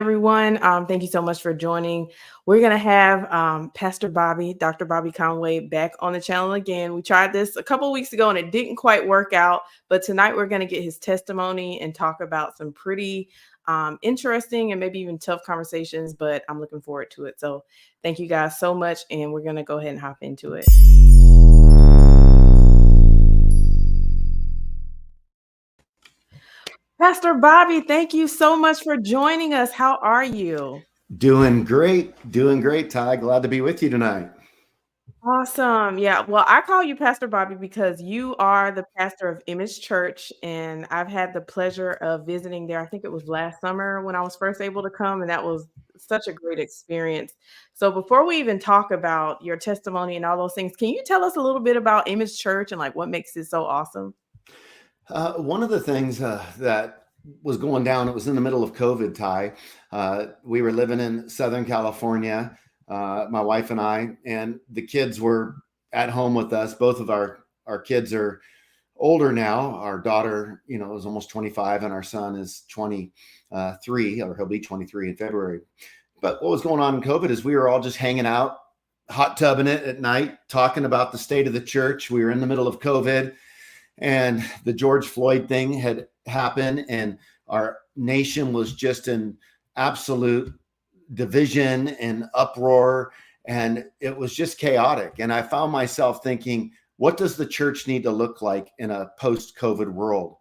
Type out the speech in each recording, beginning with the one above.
everyone. Thank you so much for joining. We're going to have Pastor Bobby, Dr. Bobby Conway, back on the channel again. We tried this a couple of weeks ago and it didn't quite work out, but tonight we're going to get his testimony and talk about some pretty interesting and maybe even tough conversations, but I'm looking forward to it. So thank you guys so much, and we're going to go ahead and hop into it. Pastor Bobby, thank you so much for joining us. How are you? Doing great, Ty. Glad to be with you tonight. Awesome. Yeah. Well, I call you Pastor Bobby because you are the pastor of Image Church, and I've had the pleasure of visiting there. I think it was last summer when I was first able to come, and that was such a great experience. So, before we even talk about your testimony and all those things, can you tell us a little bit about Image Church and like what makes it so awesome? One of the things that was going down, it was in the middle of COVID, Ty. We were living in Southern California, my wife and I, and the kids were at home with us. Both of our kids are older now. Our daughter, is almost 25, and our son is 23, or he'll be 23 in February. But what was going on in COVID is we were all just hanging out, hot tubbing it at night, talking about the state of the church. We were in the middle of COVID, and the George Floyd thing had happened, and our nation was just in absolute division and uproar, and it was just chaotic. And I found myself thinking, what does the church need to look like in a post-COVID world?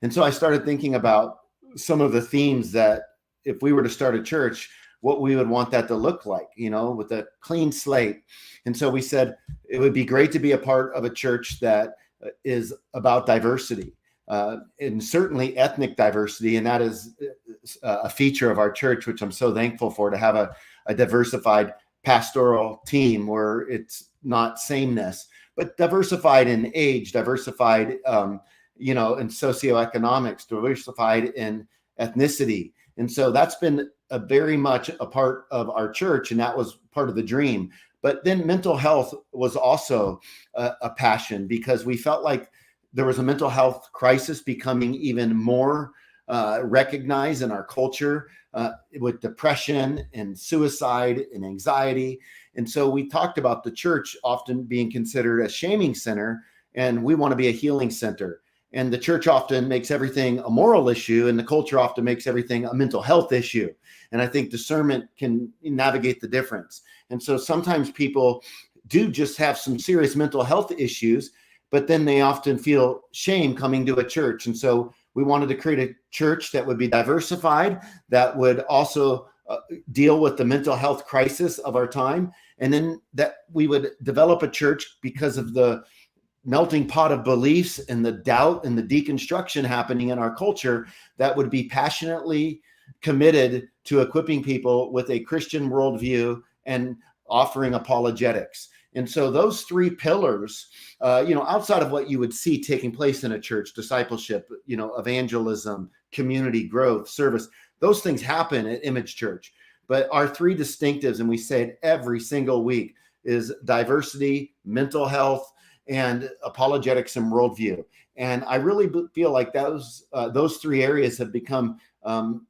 And so I started thinking about some of the themes that if we were to start a church, what we would want that to look like, with a clean slate. And so we said it would be great to be a part of a church that is about diversity, and certainly ethnic diversity. And that is a feature of our church, which I'm so thankful for, to have a diversified pastoral team where it's not sameness, but diversified in age, diversified, in socioeconomics, diversified in ethnicity. And so that's been very much a part of our church, and that was part of the dream. But then mental health was also a passion, because we felt like there was a mental health crisis becoming even more recognized in our culture, with depression and suicide and anxiety. And so we talked about the church often being considered a shaming center, and we want to be a healing center. And the church often makes everything a moral issue, and the culture often makes everything a mental health issue. And I think discernment can navigate the difference. And so sometimes people do just have some serious mental health issues, but then they often feel shame coming to a church. And so we wanted to create a church that would be diversified, that would also deal with the mental health crisis of our time. And then that we would develop a church because of the melting pot of beliefs and the doubt and the deconstruction happening in our culture, that would be passionately committed to equipping people with a Christian worldview and offering apologetics. And so those three pillars, outside of what you would see taking place in a church, discipleship, evangelism, community growth, service, those things happen at Image Church. But our three distinctives, and we say it every single week, is diversity, mental health, and apologetics and worldview. And I really feel like those three areas have become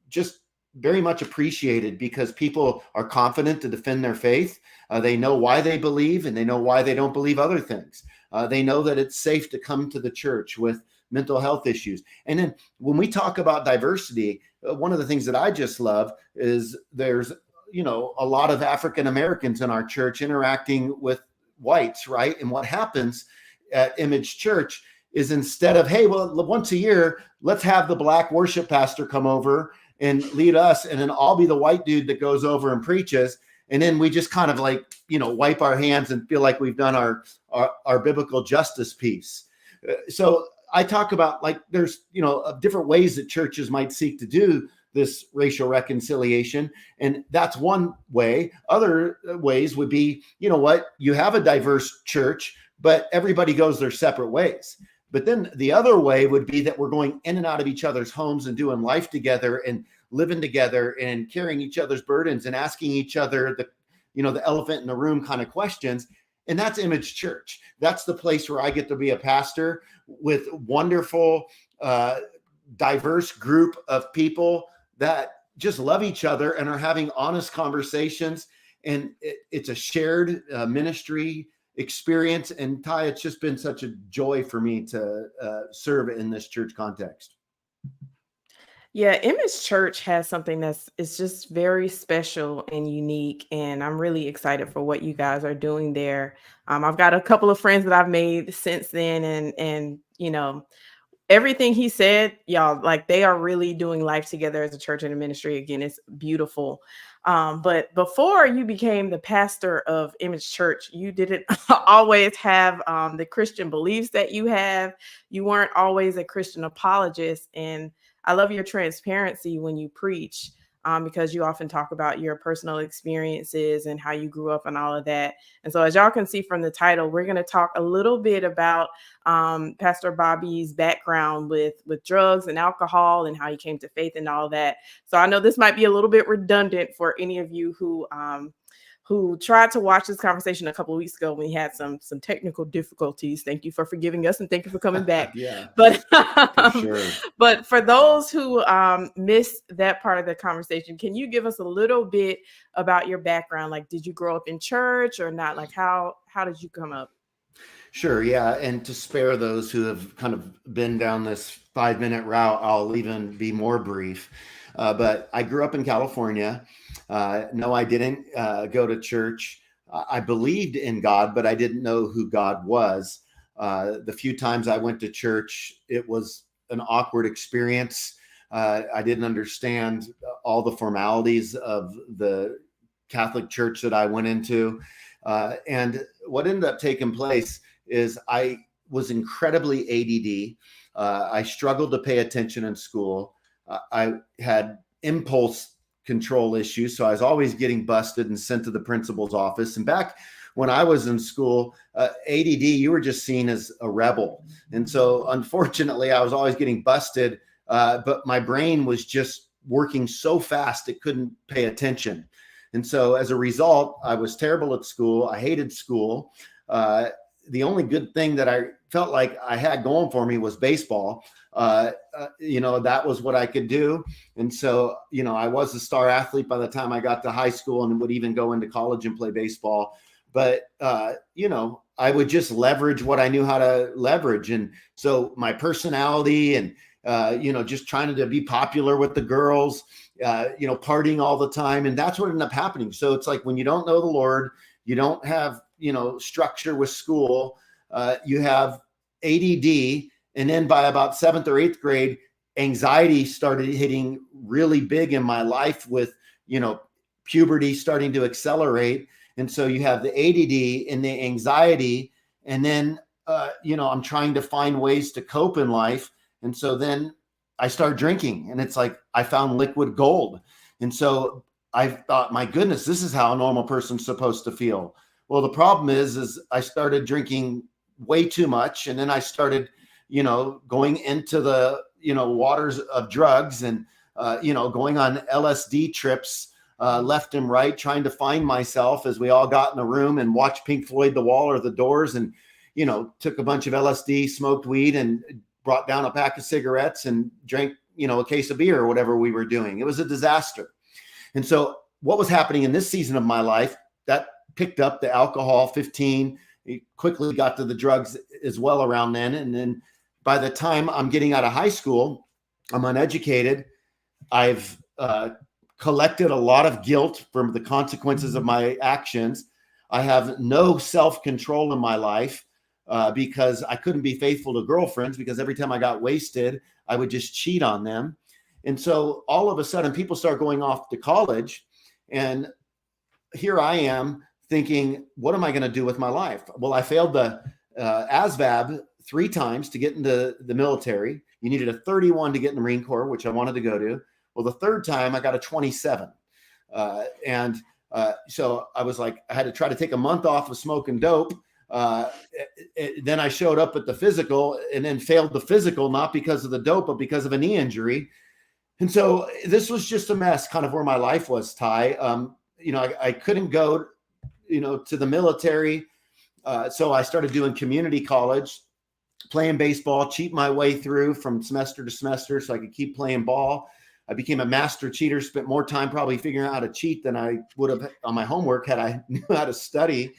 just very much appreciated, because people are confident to defend their faith. They know why they believe, and they know why they don't believe other things. They know that it's safe to come to the church with mental health issues. And then when we talk about diversity, one of the things that I just love is there's, a lot of African Americans in our church interacting with whites, right? And what happens at Image Church is, instead of, hey, well, once a year, let's have the Black worship pastor come over and lead us, and then I'll be the white dude that goes over and preaches. And then we just kind of wipe our hands and feel like we've done our biblical justice piece. So I talk about, there's, different ways that churches might seek to do this racial reconciliation. And that's one way. Other ways would be, you have a diverse church, but everybody goes their separate ways. But then the other way would be that we're going in and out of each other's homes and doing life together and living together and carrying each other's burdens and asking each other the elephant in the room kind of questions. And that's Image Church. That's the place where I get to be a pastor with wonderful, diverse group of people that just love each other and are having honest conversations. And it's a shared ministry experience. And Ty, it's just been such a joy for me to serve in this church context. Yeah, Image Church has something it's just very special and unique, and I'm really excited for what you guys are doing there. I've got a couple of friends that I've made since then, and everything he said, y'all, like they are really doing life together as a church and a ministry. Again, it's beautiful. But before you became the pastor of Image Church, you didn't always have the Christian beliefs that you have. You weren't always a Christian apologist. And I love your transparency when you preach, because you often talk about your personal experiences and how you grew up and all of that. And so, as y'all can see from the title, we're going to talk a little bit about Pastor Bobby's background with drugs and alcohol and how he came to faith and all that. So I know this might be a little bit redundant for any of you who tried to watch this conversation a couple of weeks ago when we had some technical difficulties. Thank you for forgiving us and thank you for coming back. Yeah, but for sure. But for those who missed that part of the conversation, can you give us a little bit about your background? Like, did you grow up in church or not? Like, how did you come up? Sure. Yeah. And to spare those who have kind of been down this 5-minute route, I'll even be more brief. But I grew up in California. No, I didn't go to church. I believed in God, but I didn't know who God was. The few times I went to church, it was an awkward experience. I didn't understand all the formalities of the Catholic church that I went into. And what ended up taking place is I was incredibly ADD. I struggled to pay attention in school. I had impulse control issues, so I was always getting busted and sent to the principal's office. And back when I was in school, ADD, you were just seen as a rebel. And so unfortunately, I was always getting busted, but my brain was just working so fast it couldn't pay attention. And so as a result, I was terrible at school. I hated school. The only good thing that I felt like I had going for me was baseball. That was what I could do. And so, I was a star athlete by the time I got to high school and would even go into college and play baseball. But, I would just leverage what I knew how to leverage. And so my personality and, just trying to be popular with the girls, partying all the time. And that's what ended up happening. So it's like when you don't know the Lord, you don't have, structure with school, you have ADD. And then by about 7th or 8th grade, anxiety started hitting really big in my life with, puberty starting to accelerate. And so you have the ADD and the anxiety. And then, I'm trying to find ways to cope in life. And so then I start drinking and it's like I found liquid gold. And so I thought, my goodness, this is how a normal person's supposed to feel. Well, the problem is I started drinking way too much. And then I started, going into the, waters of drugs and, going on LSD trips left and right, trying to find myself as we all got in a room and watched Pink Floyd, The Wall or The Doors, and, took a bunch of LSD, smoked weed and brought down a pack of cigarettes and drank, a case of beer or whatever we were doing. It was a disaster. And so what was happening in this season of my life, that picked up the alcohol, 15, it quickly got to the drugs as well around then. And then by the time I'm getting out of high school, I'm uneducated. I've collected a lot of guilt from the consequences of my actions. I have no self-control in my life because I couldn't be faithful to girlfriends because every time I got wasted, I would just cheat on them. And so all of a sudden people start going off to college and here I am thinking, what am I going to do with my life? Well, I failed the ASVAB 3 times to get into the military. You needed a 31 to get in the Marine Corps, which I wanted to go to. Well, the 3rd time I got a 27. So I was like, I had to try to take a month off of smoking dope. Then I showed up at the physical and then failed the physical, not because of the dope, but because of a knee injury. And so this was just a mess, kind of where my life was, Ty. I couldn't go, to the military. So I started doing community college, playing baseball, cheat my way through from semester to semester so I could keep playing ball. I became a master cheater, spent more time probably figuring out how to cheat than I would have on my homework had I knew how to study.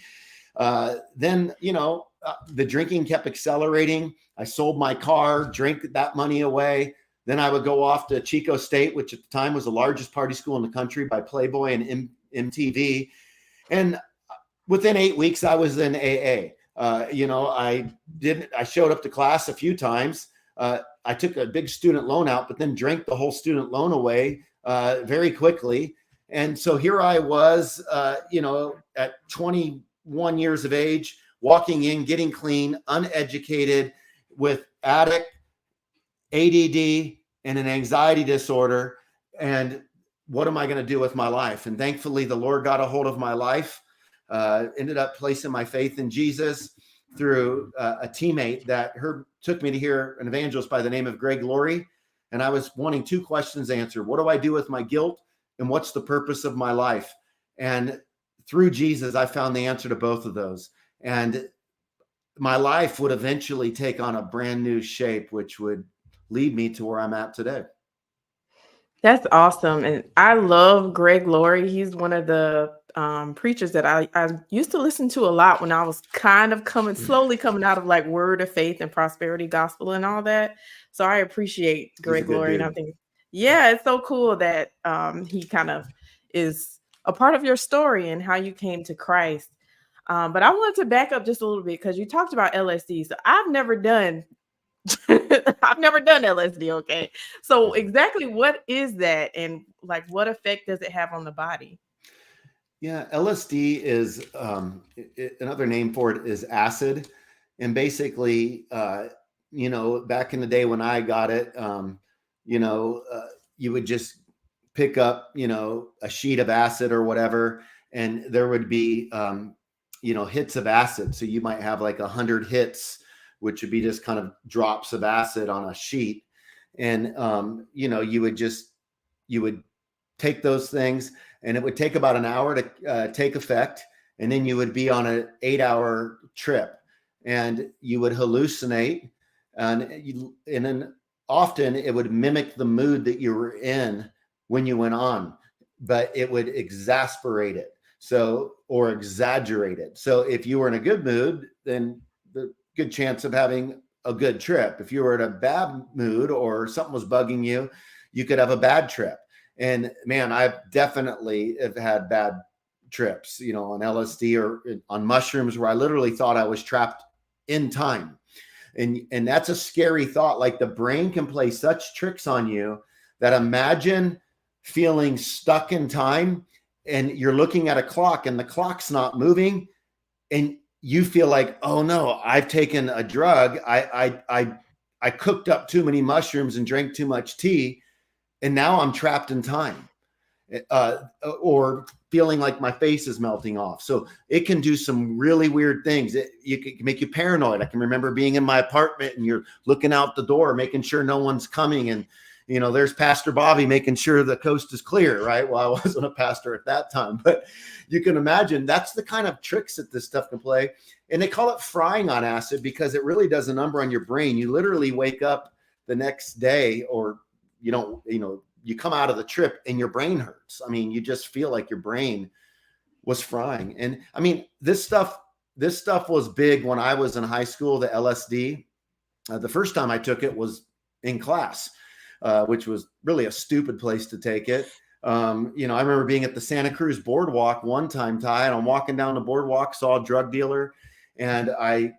Then, the drinking kept accelerating. I sold my car, drank that money away. Then I would go off to Chico State, which at the time was the largest party school in the country by Playboy and MTV. And within 8 weeks, I was in AA. I showed up to class a few times. I took a big student loan out, but then drank the whole student loan away very quickly. And so here I was, at 21 years of age, walking in, getting clean, uneducated, with addict, ADD, and an anxiety disorder. And what am I going to do with my life? And thankfully, the Lord got a hold of my life, ended up placing my faith in Jesus through a teammate that took me to hear an evangelist by the name of Greg Laurie. And I was wanting two questions answered. What do I do with my guilt? And what's the purpose of my life? And through Jesus, I found the answer to both of those. And my life would eventually take on a brand new shape, which would lead me to where I'm at today. That's awesome. And I love Greg Laurie. He's one of the preachers that I used to listen to a lot when I was kind of slowly coming out of like Word of Faith and Prosperity Gospel and all that. So I appreciate Greg Laurie. And I think, yeah, it's so cool that he kind of is a part of your story and how you came to Christ. But I wanted to back up just a little bit because you talked about LSD. So I've never done LSD. Okay. So exactly what is that? And like, what effect does it have on the body? Yeah. LSD is, another name for it is acid. And basically, back in the day when I got it, you would just pick up, a sheet of acid or whatever, and there would be, hits of acid. So you might have like 100 hits, which would be just kind of drops of acid on a sheet. And, you would take those things, and it would take about an hour to take effect. And then you would be on an 8-hour trip, and you would hallucinate. And then often it would mimic the mood that you were in when you went on, but it would exasperate it. Or exaggerate it. So if you were in a good mood, then the good chance of having a good trip. If you were in a bad mood or something was bugging you, you could have a bad trip. And man, I've definitely have had bad trips, on LSD or on mushrooms where I literally thought I was trapped in time. And that's a scary thought. Like the brain can play such tricks on you that imagine feeling stuck in time, and you're looking at a clock and the clock's not moving, and you feel like, oh no, I've taken a drug. I cooked up too many mushrooms and drank too much tea, and now I'm trapped in time. Or feeling like my face is melting off. So it can do some really weird things. It can make you paranoid. I can remember being in my apartment and you're looking out the door, making sure no one's coming. And, there's Pastor Bobby making sure the coast is clear, right? Well, I wasn't a pastor at that time, but you can imagine that's the kind of tricks that this stuff can play. And they call it frying on acid because it really does a number on your brain. You literally wake up the next day, or, you come out of the trip and your brain hurts. I mean, you just feel like your brain was frying. And I mean, this stuff was big when I was in high school, the LSD. The first time I took it was in class, which was really a stupid place to take it. I remember being at the Santa Cruz boardwalk one time, Ty, and I'm walking down the boardwalk, saw a drug dealer, and I,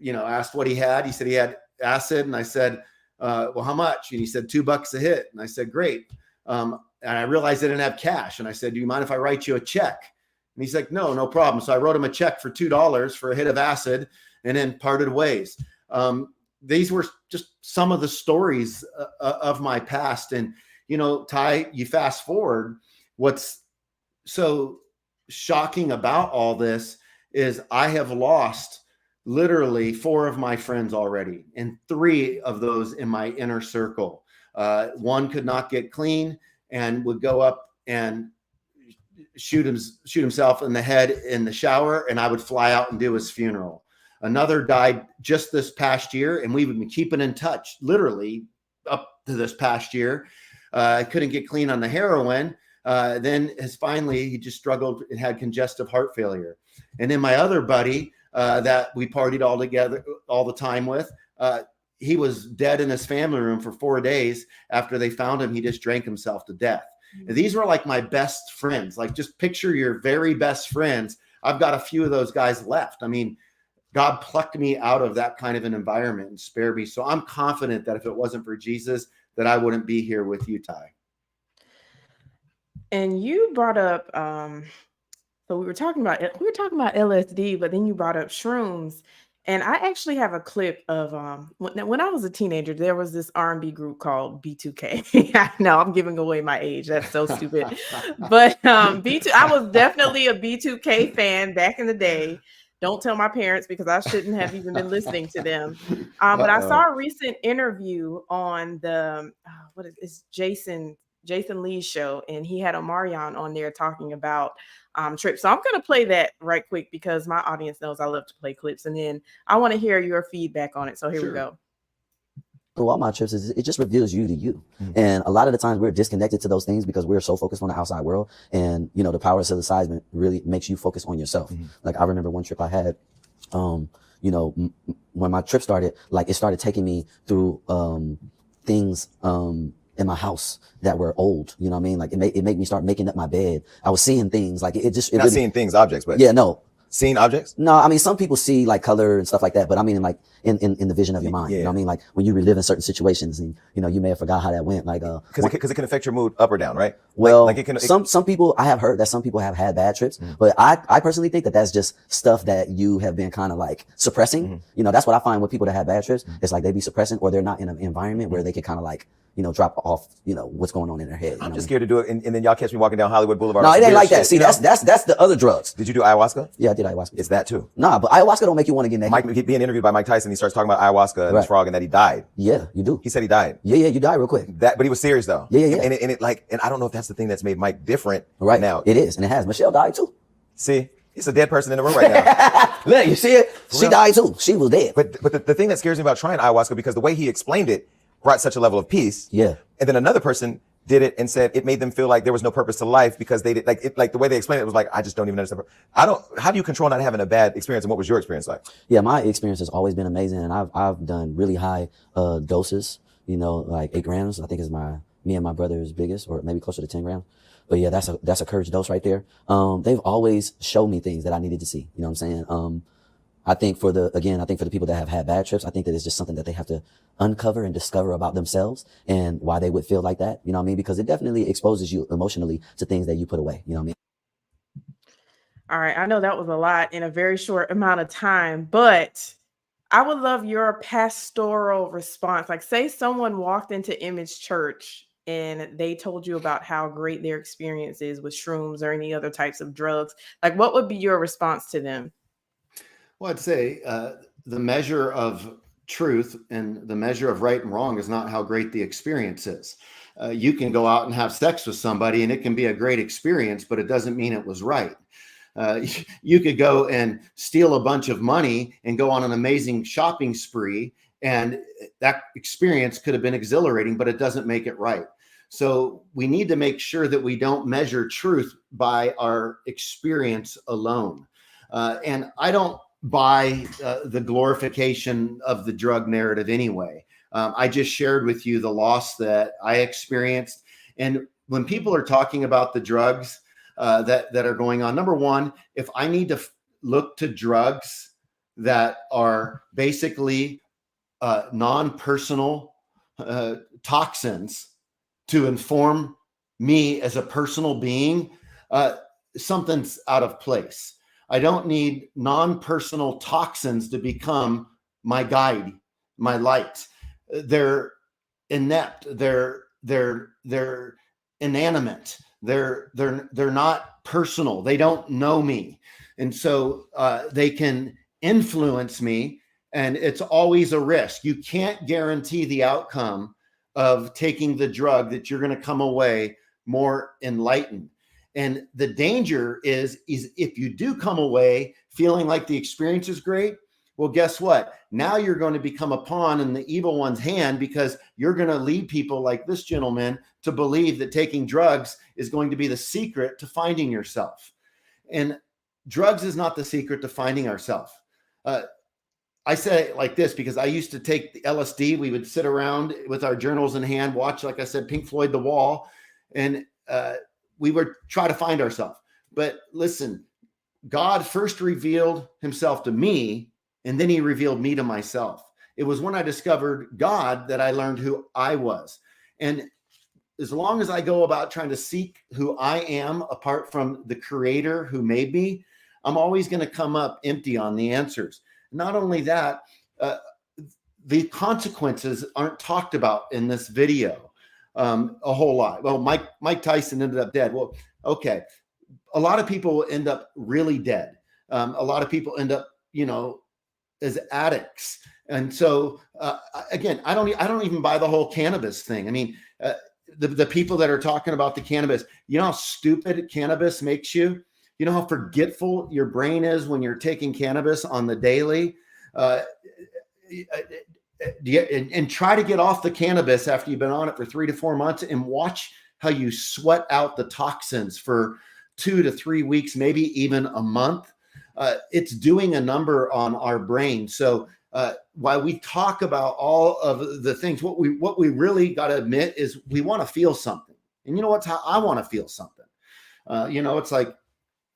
asked what he had. He said he had acid. And I said, well, how much? And he said, $2 a hit. And I said, great. And I realized I didn't have cash. And I said, do you mind if I write you a check? And he's like, no problem. So I wrote him a check for $2 for a hit of acid, and then parted ways. These were just some of the stories of my past. And, Ty, you fast forward, what's so shocking about all this is I have lost literally 4 of my friends already, and 3 of those in my inner circle. One could not get clean and would go up and shoot himself in the head in the shower, and I would fly out and do his funeral. Another died just this past year, and we've been keeping in touch literally up to this past year. couldn't get clean on the heroin. Then he just struggled and had congestive heart failure. And then my other buddy that we partied all together all the time with, he was dead in his family room for 4 days. After they found him, he just drank himself to death. And these were like my best friends. Like, just picture your very best friends. I've got a few of those guys left. I mean, God plucked me out of that kind of an environment and spared me. So I'm confident that if it wasn't for Jesus, that I wouldn't be here with you, Ty. And you brought up, so we were talking about LSD, but then you brought up shrooms. And I actually have a clip of when I was a teenager, there was this R&B group called B2K. I know I'm giving away my age. That's so stupid. But B2, I was definitely a B2K fan back in the day. Don't tell my parents, because I shouldn't have even been listening to them. But I saw a recent interview on the Jason Lee's show, and he had Omarion on there talking about trips. So I'm going to play that right quick, because my audience knows I love to play clips, and then I want to hear your feedback on it. So here we go. Through all my trips is it just reveals you to you. And a lot of the times we're disconnected to those things because we're so focused on the outside world. And, you know, the power of psilocybin really makes you focus on yourself. Like, I remember one trip I had, you know, when my trip started, like, it started taking me through things in my house that were old. You know what I mean? Like, it made me start making up my bed. I was seeing things like it not really, seeing things, objects, but yeah, no. Seeing objects? No, I mean, some people see like color and stuff like that, but I mean, like in the vision of your mind, you know what I mean? Like, when you relive in certain situations and, you know, you may have forgot how that went. Like, cause it can affect your mood up or down, right? Well, some people, I have heard that some people have had bad trips, but I personally think that that's just stuff that you have been kind of like suppressing. You know, that's what I find with people that have bad trips. It's like they be suppressing, or they're not in an environment where they can kind of like, you know, drop off, you know, what's going on in their head. I'm just scared to do it. And then y'all catch me walking down Hollywood Boulevard. No, it ain't like that. See, that's the other drugs. Did you do ayahuasca? Yeah, I did ayahuasca. It's that too. Nah, but ayahuasca don't make you want to get naked. Mike being interviewed by Mike Tyson, he starts talking about ayahuasca and this frog and that he died. Yeah, you do. He said he died. Yeah, you die real quick. But he was serious though. Yeah. And I don't know if that's the thing that's made Mike different right now. It is, and it has. Michelle died too. See, it's a dead person in the room right now. Look, you see it? She died too. She was dead. But the thing that scares me about trying ayahuasca, because the way he explained it brought such a level of peace. Yeah. And then another person did it and said it made them feel like there was no purpose to life, because they did like the way they explained it was like, I just don't even understand. How do you control not having a bad experience? And what was your experience like? Yeah, my experience has always been amazing. And I've done really high, doses, you know, like 8 grams, I think is me and my brother's biggest, or maybe closer to 10 grams. But yeah, that's a courage dose right there. They've always showed me things that I needed to see. You know what I'm saying? I think for the people that have had bad trips, I think that it's just something that they have to uncover and discover about themselves and why they would feel like that. You know what I mean? Because it definitely exposes you emotionally to things that you put away. You know what I mean? All right. I know that was a lot in a very short amount of time, but I would love your pastoral response. Like, say someone walked into Image Church and they told you about how great their experience is with shrooms or any other types of drugs. Like, what would be your response to them? Well, I'd say the measure of truth and the measure of right and wrong is not how great the experience is. You can go out and have sex with somebody and it can be a great experience, but it doesn't mean it was right. You could go and steal a bunch of money and go on an amazing shopping spree, and that experience could have been exhilarating, but it doesn't make it right. So we need to make sure that we don't measure truth by our experience alone. And I don't buy the glorification of the drug narrative anyway. I just shared with you the loss that I experienced. And when people are talking about the drugs that are going on, number one, if I need to look to drugs that are basically non-personal toxins to inform me as a personal being, something's out of place. I don't need non-personal toxins to become my guide, my light. They're inept. They're inanimate. They're not personal. They don't know me. And so they can influence me, and it's always a risk. You can't guarantee the outcome of taking the drug that you're going to come away more enlightened. And the danger is if you do come away feeling like the experience is great, Well, guess what? Now you're going to become a pawn in the evil one's hand, because you're going to lead people like this gentleman to believe that taking drugs is going to be the secret to finding yourself. And drugs is not the secret to finding ourselves. I say it like this because I used to take the LSD. We would sit around with our journals in hand, watch, like I said, Pink Floyd, The Wall, and we would try to find ourselves. But listen, God first revealed himself to me, and then he revealed me to myself. It was when I discovered God that I learned who I was. And as long as I go about trying to seek who I am apart from the creator who made me, I'm always going to come up empty on the answers. Not only that, the consequences aren't talked about in this video a whole lot. Well, Mike Tyson ended up dead. Well, okay. A lot of people end up really dead. A lot of people end up, as addicts. And so, again, I don't even buy the whole cannabis thing. I mean, the people that are talking about the cannabis, you know how stupid cannabis makes you? You know how forgetful your brain is when you're taking cannabis on the daily? And try to get off the cannabis after you've been on it for 3 to 4 months, and watch how you sweat out the toxins for 2 to 3 weeks, maybe even a month. It's doing a number on our brain. So while we talk about all of the things, what we really got to admit is we want to feel something. And you know what's how I want to feel something. It's like,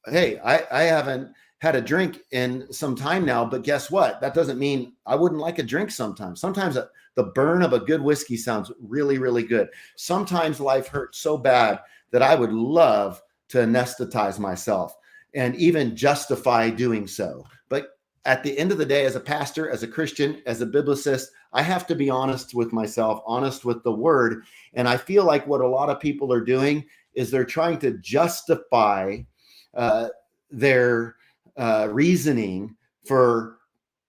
hey, I haven't had a drink in some time now, but guess what? That doesn't mean I wouldn't like a drink sometimes. Sometimes the burn of a good whiskey sounds really, really good. Sometimes life hurts so bad that I would love to anesthetize myself and even justify doing so. But at the end of the day, as a pastor, as a Christian, as a biblicist, I have to be honest with myself, honest with the word. And I feel like what a lot of people are doing is they're trying to justify their reasoning for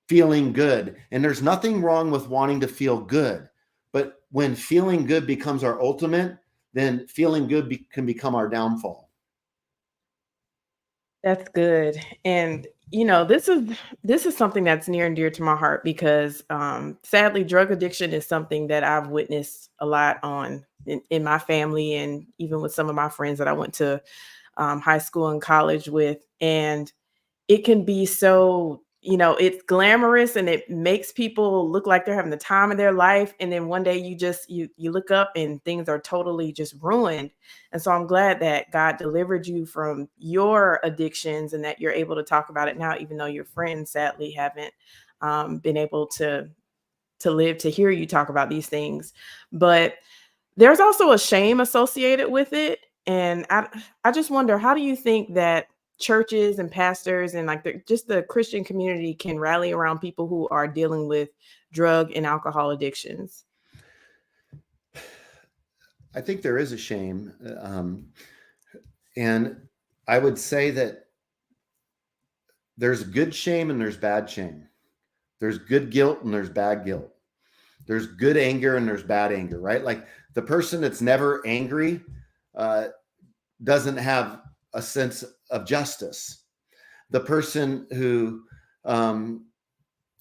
feeling good. And there's nothing wrong with wanting to feel good. But when feeling good becomes our ultimate, then feeling good can become our downfall. That's good. And this is something that's near and dear to my heart because sadly drug addiction is something that I've witnessed a lot in my family, and even with some of my friends that I went to high school and college with. And it can be so, it's glamorous and it makes people look like they're having the time of their life. And then one day you look up and things are totally just ruined. And so I'm glad that God delivered you from your addictions and that you're able to talk about it now, even though your friends sadly haven't been able to live to hear you talk about these things. But there's also a shame associated with it. And I just wonder, how do you think that churches and pastors and just the Christian community can rally around people who are dealing with drug and alcohol addictions? I think there is a shame. And I would say that there's good shame and there's bad shame. There's good guilt and there's bad guilt. There's good anger and there's bad anger, right? Like the person that's never angry doesn't have a sense of justice. The person who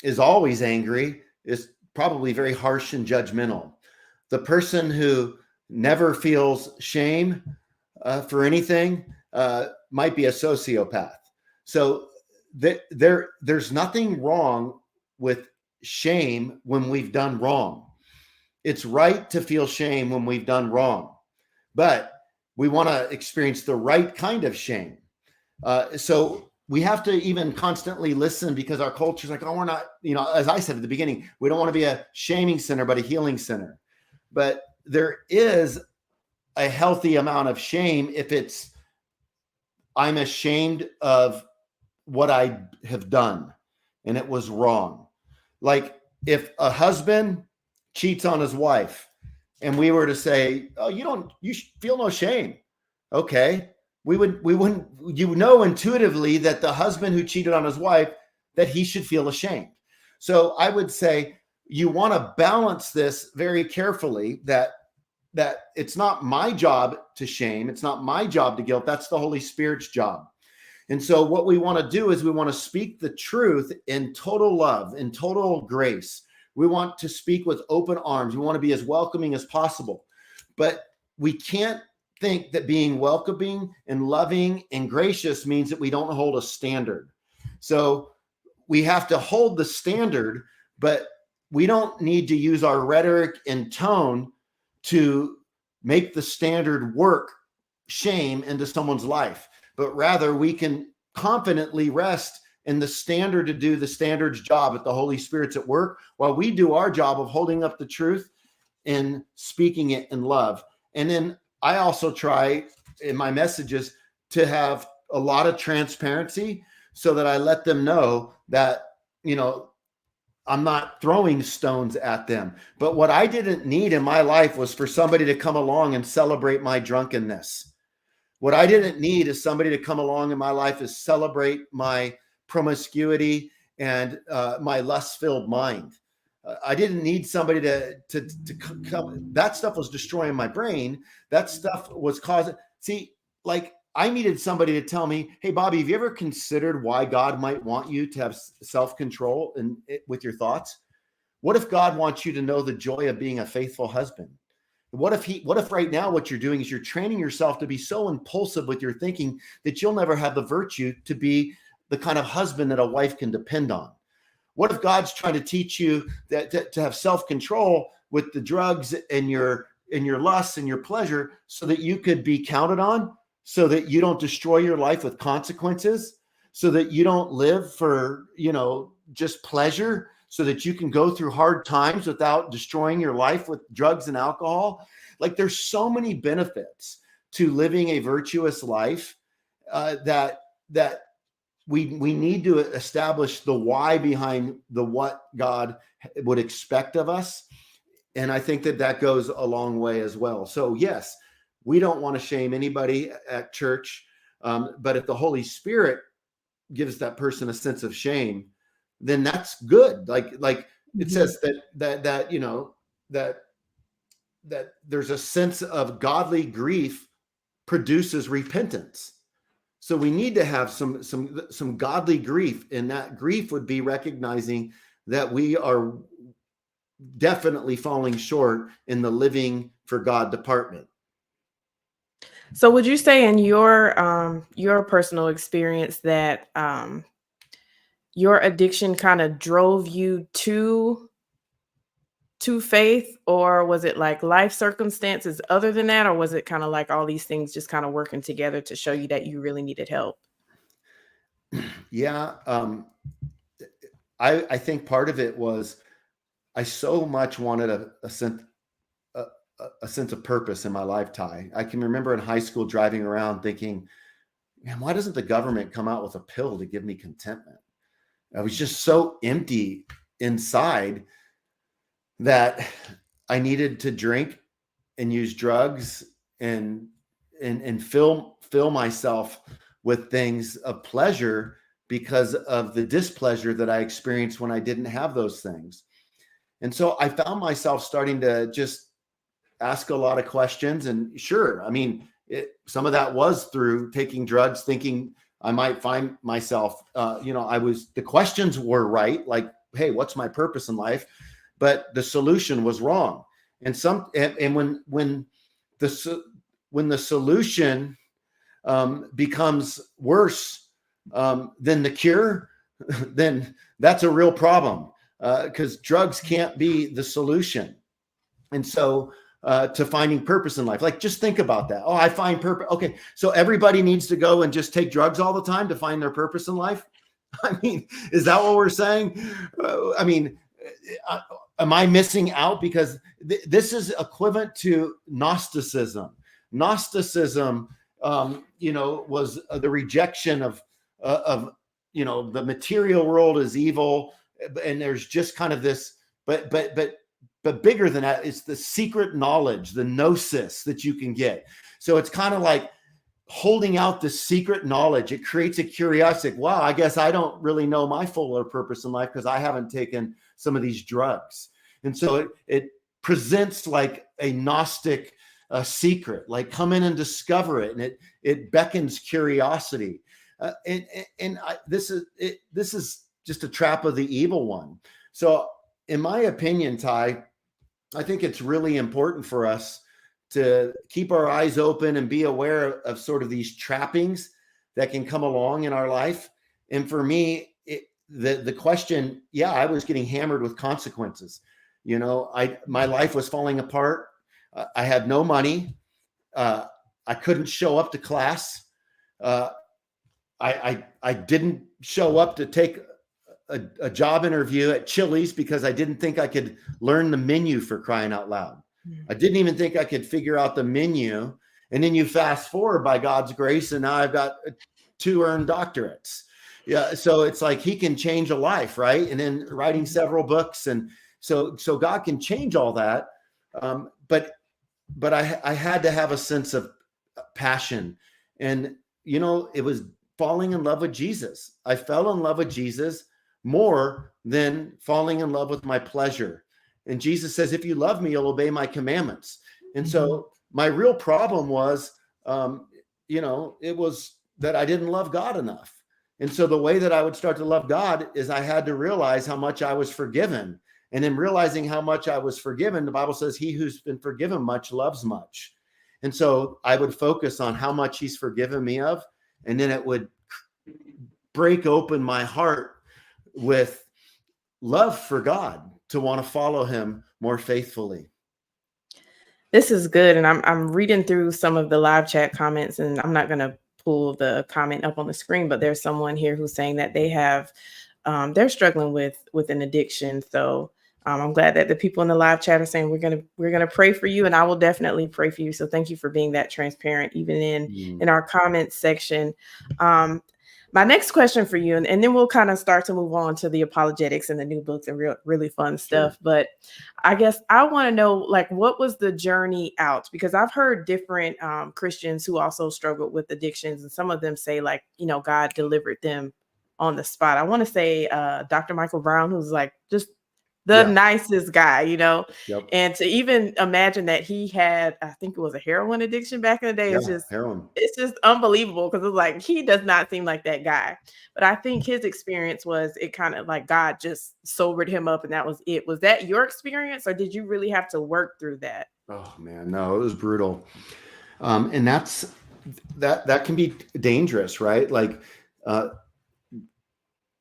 is always angry is probably very harsh and judgmental. The person who never feels shame for anything might be a sociopath. So there's nothing wrong with shame when we've done wrong. It's right to feel shame when we've done wrong, but we want to experience the right kind of shame. So we have to even constantly listen, because our culture is like, oh, we're not, as I said at the beginning, we don't want to be a shaming center, but a healing center. But there is a healthy amount of shame if it's, I'm ashamed of what I have done and it was wrong. Like if a husband cheats on his wife and we were to say, oh, you feel no shame. Okay. We wouldn't, intuitively that the husband who cheated on his wife, that he should feel ashamed. So I would say you want to balance this very carefully, that it's not my job to shame. It's not my job to guilt. That's the Holy Spirit's job. And so what we want to do is we want to speak the truth in total love, in total grace. We want to speak with open arms. We want to be as welcoming as possible. But we can't think that being welcoming and loving and gracious means that we don't hold a standard. So we have to hold the standard, but we don't need to use our rhetoric and tone to make the standard work shame into someone's life, but rather we can confidently rest in the standard to do the standard's job at the Holy Spirit's at work while we do our job of holding up the truth and speaking it in love. And then I also try in my messages to have a lot of transparency so that I let them know that, I'm not throwing stones at them. But what I didn't need in my life was for somebody to come along and celebrate my drunkenness. What I didn't need is somebody to come along in my life and celebrate my promiscuity and my lust-filled mind. I didn't need somebody to come. That stuff was destroying my brain. That stuff was causing. See, like I needed somebody to tell me, "Hey, Bobby, have you ever considered why God might want you to have self-control with your thoughts? What if God wants you to know the joy of being a faithful husband? What if right now what you're doing is you're training yourself to be so impulsive with your thinking that you'll never have the virtue to be the kind of husband that a wife can depend on? What if God's trying to teach you that to have self-control with the drugs and your lusts and your pleasure so that you could be counted on, so that you don't destroy your life with consequences, so that you don't live for, just pleasure, so that you can go through hard times without destroying your life with drugs and alcohol?" Like there's so many benefits to living a virtuous life that we need to establish the why behind the what God would expect of us. And I think that goes a long way as well. So yes, we don't want to shame anybody at church. But if the Holy Spirit gives that person a sense of shame, then that's good. Like it says that there's a sense of godly grief produces repentance. So we need to have some godly grief, and that grief would be recognizing that we are definitely falling short in the living for God department. So would you say in your personal experience that your addiction kind of drove you to faith, or was it like life circumstances other than that, or was it kind of like all these things just kind of working together to show you that you really needed help? Yeah. I think part of it was I so much wanted a sense of purpose in my life, Ty. I can remember in high school driving around thinking, man, why doesn't the government come out with a pill to give me contentment? I was just so empty inside that I needed to drink and use drugs and fill myself with things of pleasure because of the displeasure that I experienced when I didn't have those things. And so I found myself starting to just ask a lot of questions. And sure, I mean, some of that was through taking drugs, thinking I might find myself, the questions were right. Like, hey, what's my purpose in life? But the solution was wrong. And when the solution becomes worse than the cure, then that's a real problem, because drugs can't be the solution. And so to finding purpose in life, like just think about that. Oh, I find purpose. Okay, so everybody needs to go and just take drugs all the time to find their purpose in life? I mean, is that what we're saying? Am I missing out? Because this is equivalent to Gnosticism. Gnosticism, was the rejection of the material world is evil, and there's just kind of this, but bigger than that, it's the secret knowledge, the gnosis that you can get. So it's kind of like holding out the secret knowledge. It creates a curiosity. Wow, I guess I don't really know my fuller purpose in life because I haven't taken some of these drugs. And so it presents like a Gnostic secret, like come in and discover it. And it beckons curiosity. This is just a trap of the evil one. So in my opinion, Ty, I think it's really important for us to keep our eyes open and be aware of sort of these trappings that can come along in our life. And for me, the question, yeah, I was getting hammered with consequences. You know, my life was falling apart. I had no money. I couldn't show up to class. I didn't show up to take a job interview at Chili's because I didn't think I could learn the menu, for crying out loud. I didn't even think I could figure out the menu. And then you fast forward by God's grace, and now I've got 2 earned doctorates. Yeah. So it's like he can change a life, right? And then writing several books. And so God can change all that. But I had to have a sense of passion. And, you know, it was falling in love with Jesus. I fell in love with Jesus more than falling in love with my pleasure. And Jesus says, if you love me, you'll obey my commandments. And so my real problem was, you know, it was that I didn't love God enough. And so the way that I would start to love God is I had to realize how much I was forgiven. And in realizing how much I was forgiven, the Bible says he who's been forgiven much loves much. And so I would focus on how much he's forgiven me of, and then it would break open my heart with love for God to want to follow him more faithfully. This is good. And I'm reading through some of the live chat comments, and I'm not going to pull the comment up on the screen, but there's someone here who's saying that they have, they're struggling with an addiction. So I'm glad that the people in the live chat are saying we're gonna pray for you, and I will definitely pray for you. So thank you for being that transparent, even in our comments section. My next question for you, and then we'll kind of start to move on to the apologetics and the new books and really fun stuff. Sure. But I guess I want to know, like, what was the journey out? Because I've heard different Christians who also struggled with addictions, and some of them say, like, you know, God delivered them on the spot. I want to say Dr. Michael Brown, who's like just the nicest guy, you know. Yep. And to even imagine that he had, I think it was a heroin addiction back in the day. Yeah, it's just unbelievable, because it's like, he does not seem like that guy. But I think his experience was, it kind of like God just sobered him up, and that was it. Was that your experience, or did you really have to work through that? Oh man, no, it was brutal. And that can be dangerous, right? Like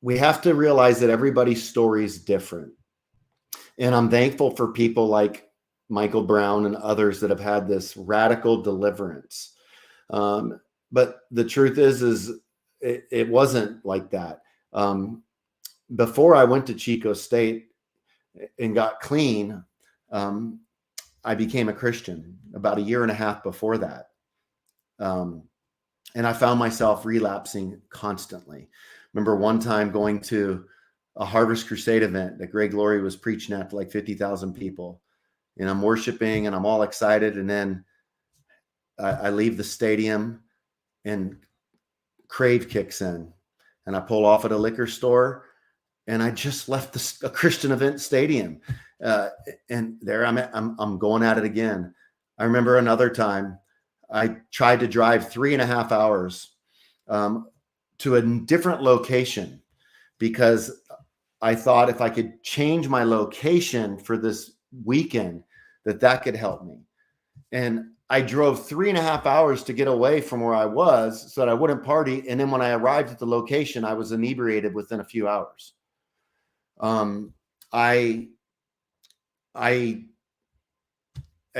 we have to realize that everybody's story is different. And I'm thankful for people like Michael Brown and others that have had this radical deliverance. But the truth is it wasn't like that. Before I went to Chico State and got clean, I became a Christian about 1.5 years before that. And I found myself relapsing constantly. Remember one time going to a Harvest Crusade event that Greg Laurie was preaching at to like 50,000 people. And I'm worshiping and I'm all excited. And then I leave the stadium and Crave kicks in, and I pull off at a liquor store, and I just left a Christian event stadium. And there I'm going at it again. I remember another time I tried to drive 3.5 hours to a different location, because I thought if I could change my location for this weekend, that could help me. And I drove 3.5 hours to get away from where I was so that I wouldn't party. And then when I arrived at the location, I was inebriated within a few hours. I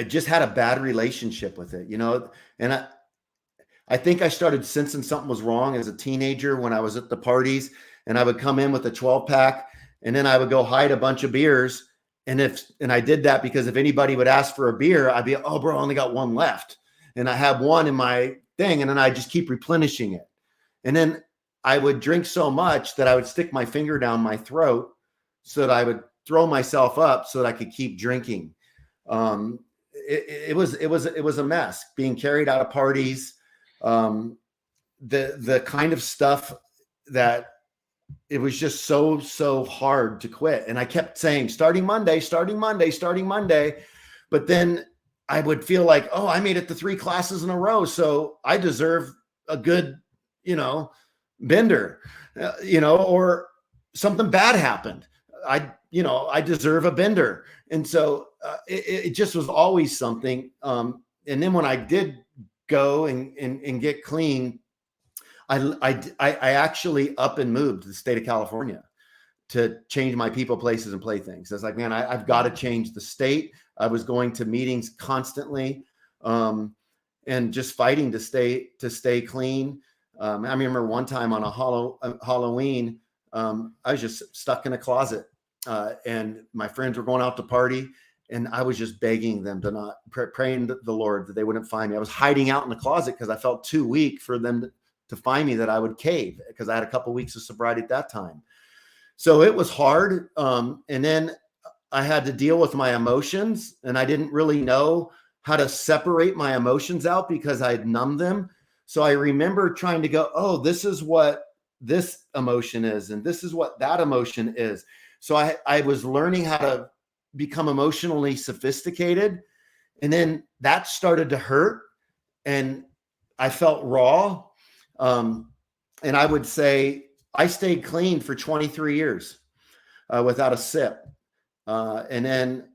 just had a bad relationship with it, you know, and I think I started sensing something was wrong as a teenager when I was at the parties, and I would come in with a 12-pack, and then I would go hide a bunch of beers. And I did that because if anybody would ask for a beer, I'd be, oh, bro, I only got one left. And I have one in my thing, and then I just keep replenishing it. And then I would drink so much that I would stick my finger down my throat so that I would throw myself up so that I could keep drinking. It was a mess, being carried out of parties. The kind of stuff that it was just so hard to quit. And I kept saying, starting Monday. But then I would feel like, oh, I made it to 3 classes in a row, so I deserve a good, bender, or something bad happened. I deserve a bender. And so it just was always something. And then when I did go and get clean, I actually up and moved to the state of California to change my people, places, and playthings. I was like, man, I've got to change the state. I was going to meetings constantly, and just fighting to stay clean. I remember one time on a Halloween, I was just stuck in a closet, and my friends were going out to party, and I was just begging them to not praying to the Lord that they wouldn't find me. I was hiding out in the closet because I felt too weak for them to find me, that I would cave, because I had a couple of weeks of sobriety at that time. So it was hard. And then I had to deal with my emotions, and I didn't really know how to separate my emotions out because I had numbed them. So I remember trying to go, oh, this is what this emotion is, and this is what that emotion is. So I was learning how to become emotionally sophisticated. And then that started to hurt, and I felt raw. And I would say I stayed clean for 23 years without a sip. And then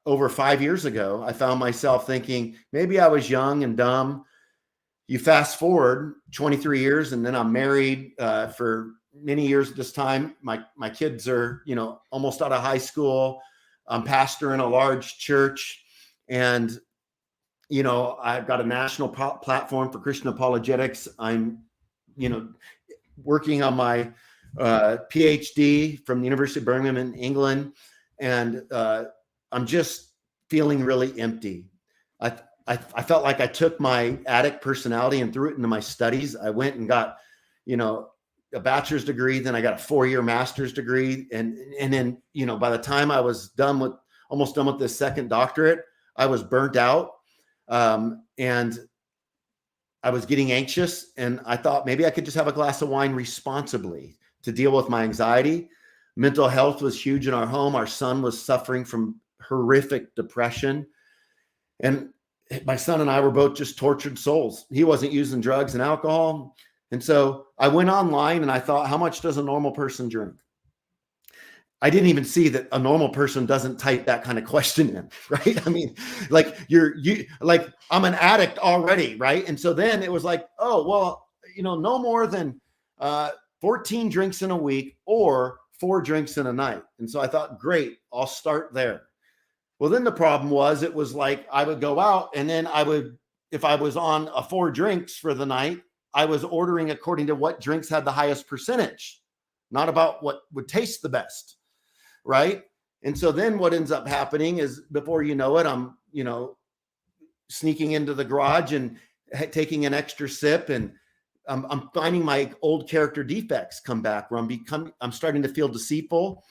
over 5 years ago, I found myself thinking, maybe I was young and dumb. You fast forward 23 years, and then I'm married for many years at this time. My kids are, almost out of high school. I'm pastor in a large church, and I've got a national platform for Christian apologetics. I'm, working on my PhD from the University of Birmingham in England, and I'm just feeling really empty. I felt like I took my addict personality and threw it into my studies. I went and got, a bachelor's degree, then I got a 4-year master's degree, and then by the time I was almost done with this second doctorate, I was burnt out. And I was getting anxious, and I thought maybe I could just have a glass of wine responsibly to deal with my anxiety. Mental health was huge in our home. Our son was suffering from horrific depression, and my son and I were both just tortured souls. He wasn't using drugs and alcohol. And so I went online and I thought, how much does a normal person drink? I didn't even see that a normal person doesn't type that kind of question in, right? I mean, like I'm an addict already, right? And so then it was like, oh, well, no more than 14 drinks in a week or 4 drinks in a night. And so I thought, great, I'll start there. Well, then the problem was, it was like I would go out, and then if I was on a 4 drinks for the night, I was ordering according to what drinks had the highest percentage, not about what would taste the best. Right. And so then what ends up happening is, before you know it, I'm, sneaking into the garage and taking an extra sip, and I'm finding my old character defects come back, where I'm starting to feel deceitful.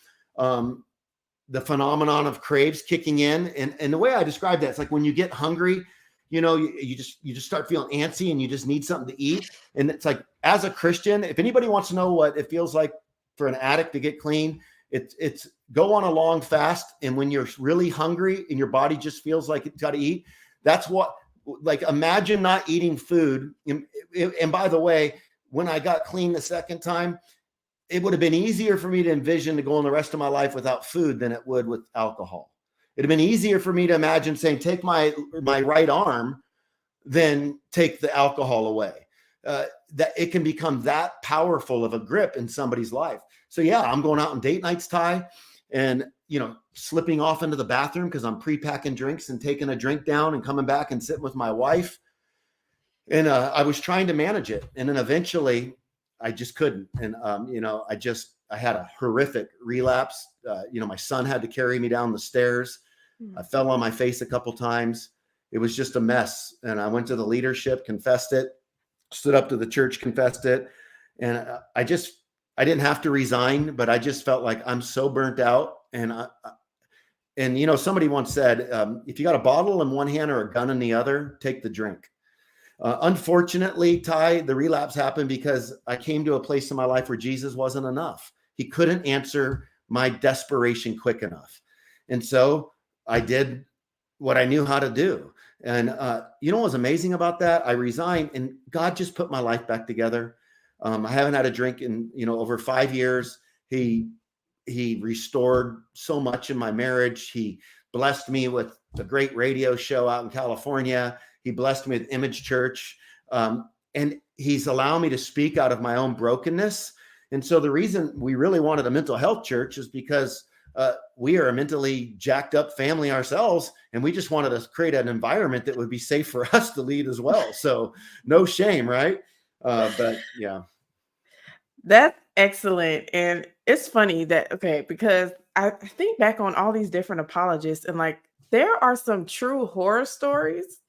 The phenomenon of craves kicking in. And the way I describe that, it's like when you get hungry, you just start feeling antsy, and you just need something to eat. And it's like, as a Christian, if anybody wants to know what it feels like for an addict to get clean, it's go on a long fast. And when you're really hungry and your body just feels like it's got to eat, that's what, like, imagine not eating food. And by the way, when I got clean the second time, it would have been easier for me to envision to go on the rest of my life without food than it would with alcohol. It'd have been easier for me to imagine saying, take my right arm, than take the alcohol away. That it can become that powerful of a grip in somebody's life. So yeah, I'm going out on date nights, Ty, and slipping off into the bathroom because I'm pre-packing drinks and taking a drink down and coming back and sitting with my wife. And I was trying to manage it, and then eventually I just couldn't. And I had a horrific relapse. My son had to carry me down the stairs. I fell on my face a couple times. It was just a mess. And I went to the leadership, confessed it, stood up to the church, confessed it. And I didn't have to resign, but I just felt like I'm so burnt out. And somebody once said, if you got a bottle in one hand or a gun in the other, take the drink. Unfortunately, Ty, the relapse happened because I came to a place in my life where Jesus wasn't enough. He couldn't answer my desperation quick enough. And so I did what I knew how to do. And what was amazing about that? I resigned, and God just put my life back together. I haven't had a drink in, over 5 years. He restored so much in my marriage. He blessed me with a great radio show out in California. He blessed me with Image Church. And he's allowed me to speak out of my own brokenness. And so the reason we really wanted a mental health church is because we are a mentally jacked up family ourselves. And we just wanted to create an environment that would be safe for us to lead as well. So no shame, right? But yeah. That's excellent. And it's funny that, okay, because I think back on all these different apologists, and like there are some true horror stories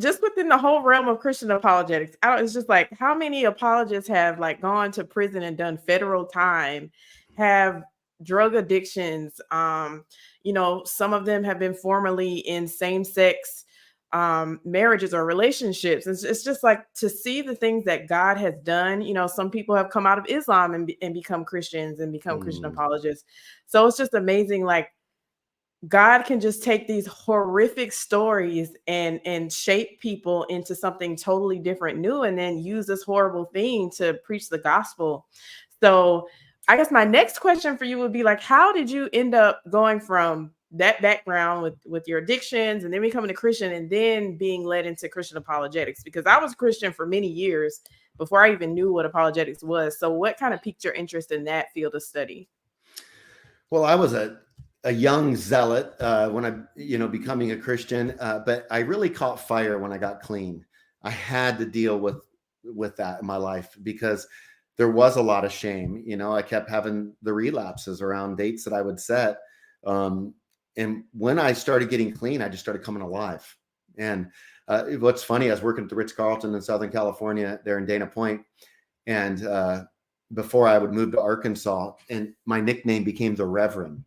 just within the whole realm of Christian apologetics. It's just like how many apologists have like gone to prison and done federal time, have drug addictions. Some of them have been formerly in same-sex marriages or relationships. It's just like to see the things that God has done. Some people have come out of Islam and become Christians and become Christian apologists. So it's just amazing. Like God can just take these horrific stories and shape people into something totally different, new, and then use this horrible thing to preach the gospel. So I guess my next question for you would be like, how did you end up going from that background with your addictions and then becoming a Christian and then being led into Christian apologetics? Because I was a Christian for many years before I even knew what apologetics was. So what kind of piqued your interest in that field of study? Well, I was a young zealot when I, becoming a Christian, but I really caught fire when I got clean. I had to deal with that in my life because there was a lot of shame. I kept having the relapses around dates that I would set. And when I started getting clean, I just started coming alive. And what's funny, I was working at the Ritz-Carlton in Southern California there in Dana Point. And before I would move to Arkansas, and my nickname became the Reverend.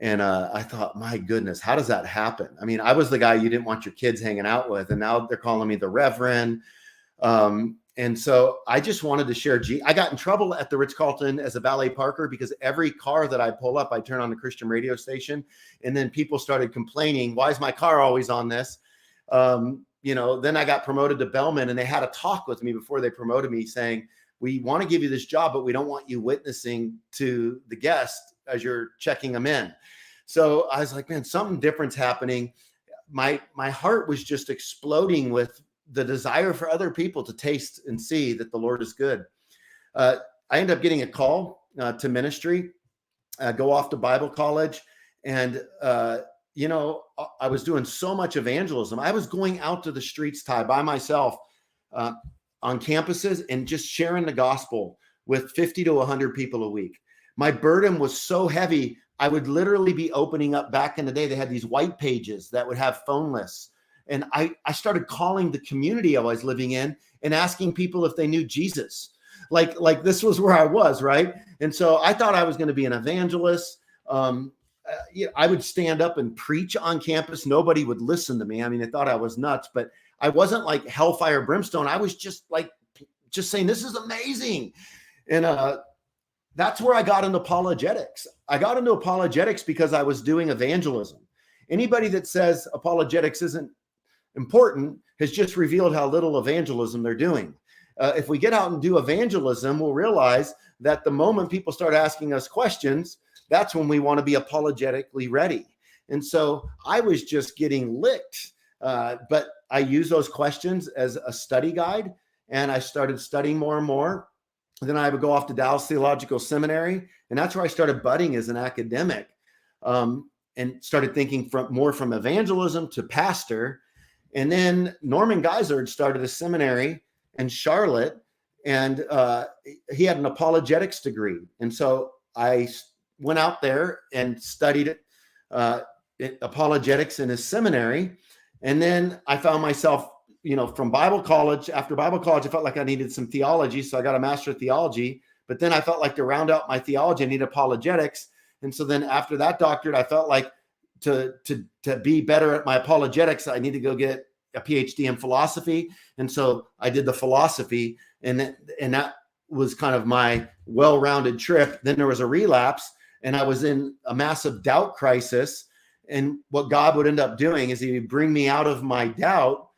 And I thought, my goodness, how does that happen? I mean, I was the guy you didn't want your kids hanging out with, and now they're calling me the Reverend. And so I just wanted to share. I got in trouble at the Ritz-Carlton as a valet parker because every car that I pull up, I turn on the Christian radio station, and then people started complaining, why is my car always on this? Then I got promoted to bellman, and they had a talk with me before they promoted me saying, we want to give you this job, but we don't want you witnessing to the guest as you're checking them in. So I was like, man, something different's happening. My heart was just exploding with the desire for other people to taste and see that the Lord is good. I ended up getting a call to ministry, go off to Bible college. And, I was doing so much evangelism. I was going out to the streets, Ty, by myself on campuses and just sharing the gospel with 50 to 100 people a week. My burden was so heavy. I would literally be opening up. Back in the day, they had these white pages that would have phone lists. And I started calling the community I was living in and asking people if they knew Jesus. Like this was where I was, right? And so I thought I was going to be an evangelist. I would stand up and preach on campus. Nobody would listen to me. I mean, they thought I was nuts, but I wasn't like hellfire brimstone. I was just saying, this is amazing. And that's where I got into apologetics. I got into apologetics because I was doing evangelism. Anybody that says apologetics isn't important has just revealed how little evangelism they're doing. If we get out and do evangelism, we'll realize that the moment people start asking us questions, that's when we want to be apologetically ready. And so I was just getting licked. But I use those questions as a study guide, and I started studying more and more. Then I would go off to Dallas Theological Seminary, and that's where I started budding as an academic, and started thinking from evangelism to pastor. And then Norman Geisler started a seminary in Charlotte, and he had an apologetics degree. And so I went out there and studied apologetics in his seminary. And then I found myself, from Bible college, after Bible college, I felt like I needed some theology. So I got a master of theology, but then I felt like to round out my theology, I needed apologetics. And so then after that doctorate, I felt like to be better at my apologetics, I need to go get a PhD in philosophy. And so I did the philosophy, and that was kind of my well-rounded trip. Then there was a relapse, and I was in a massive doubt crisis. And what God would end up doing is he would bring me out of my doubt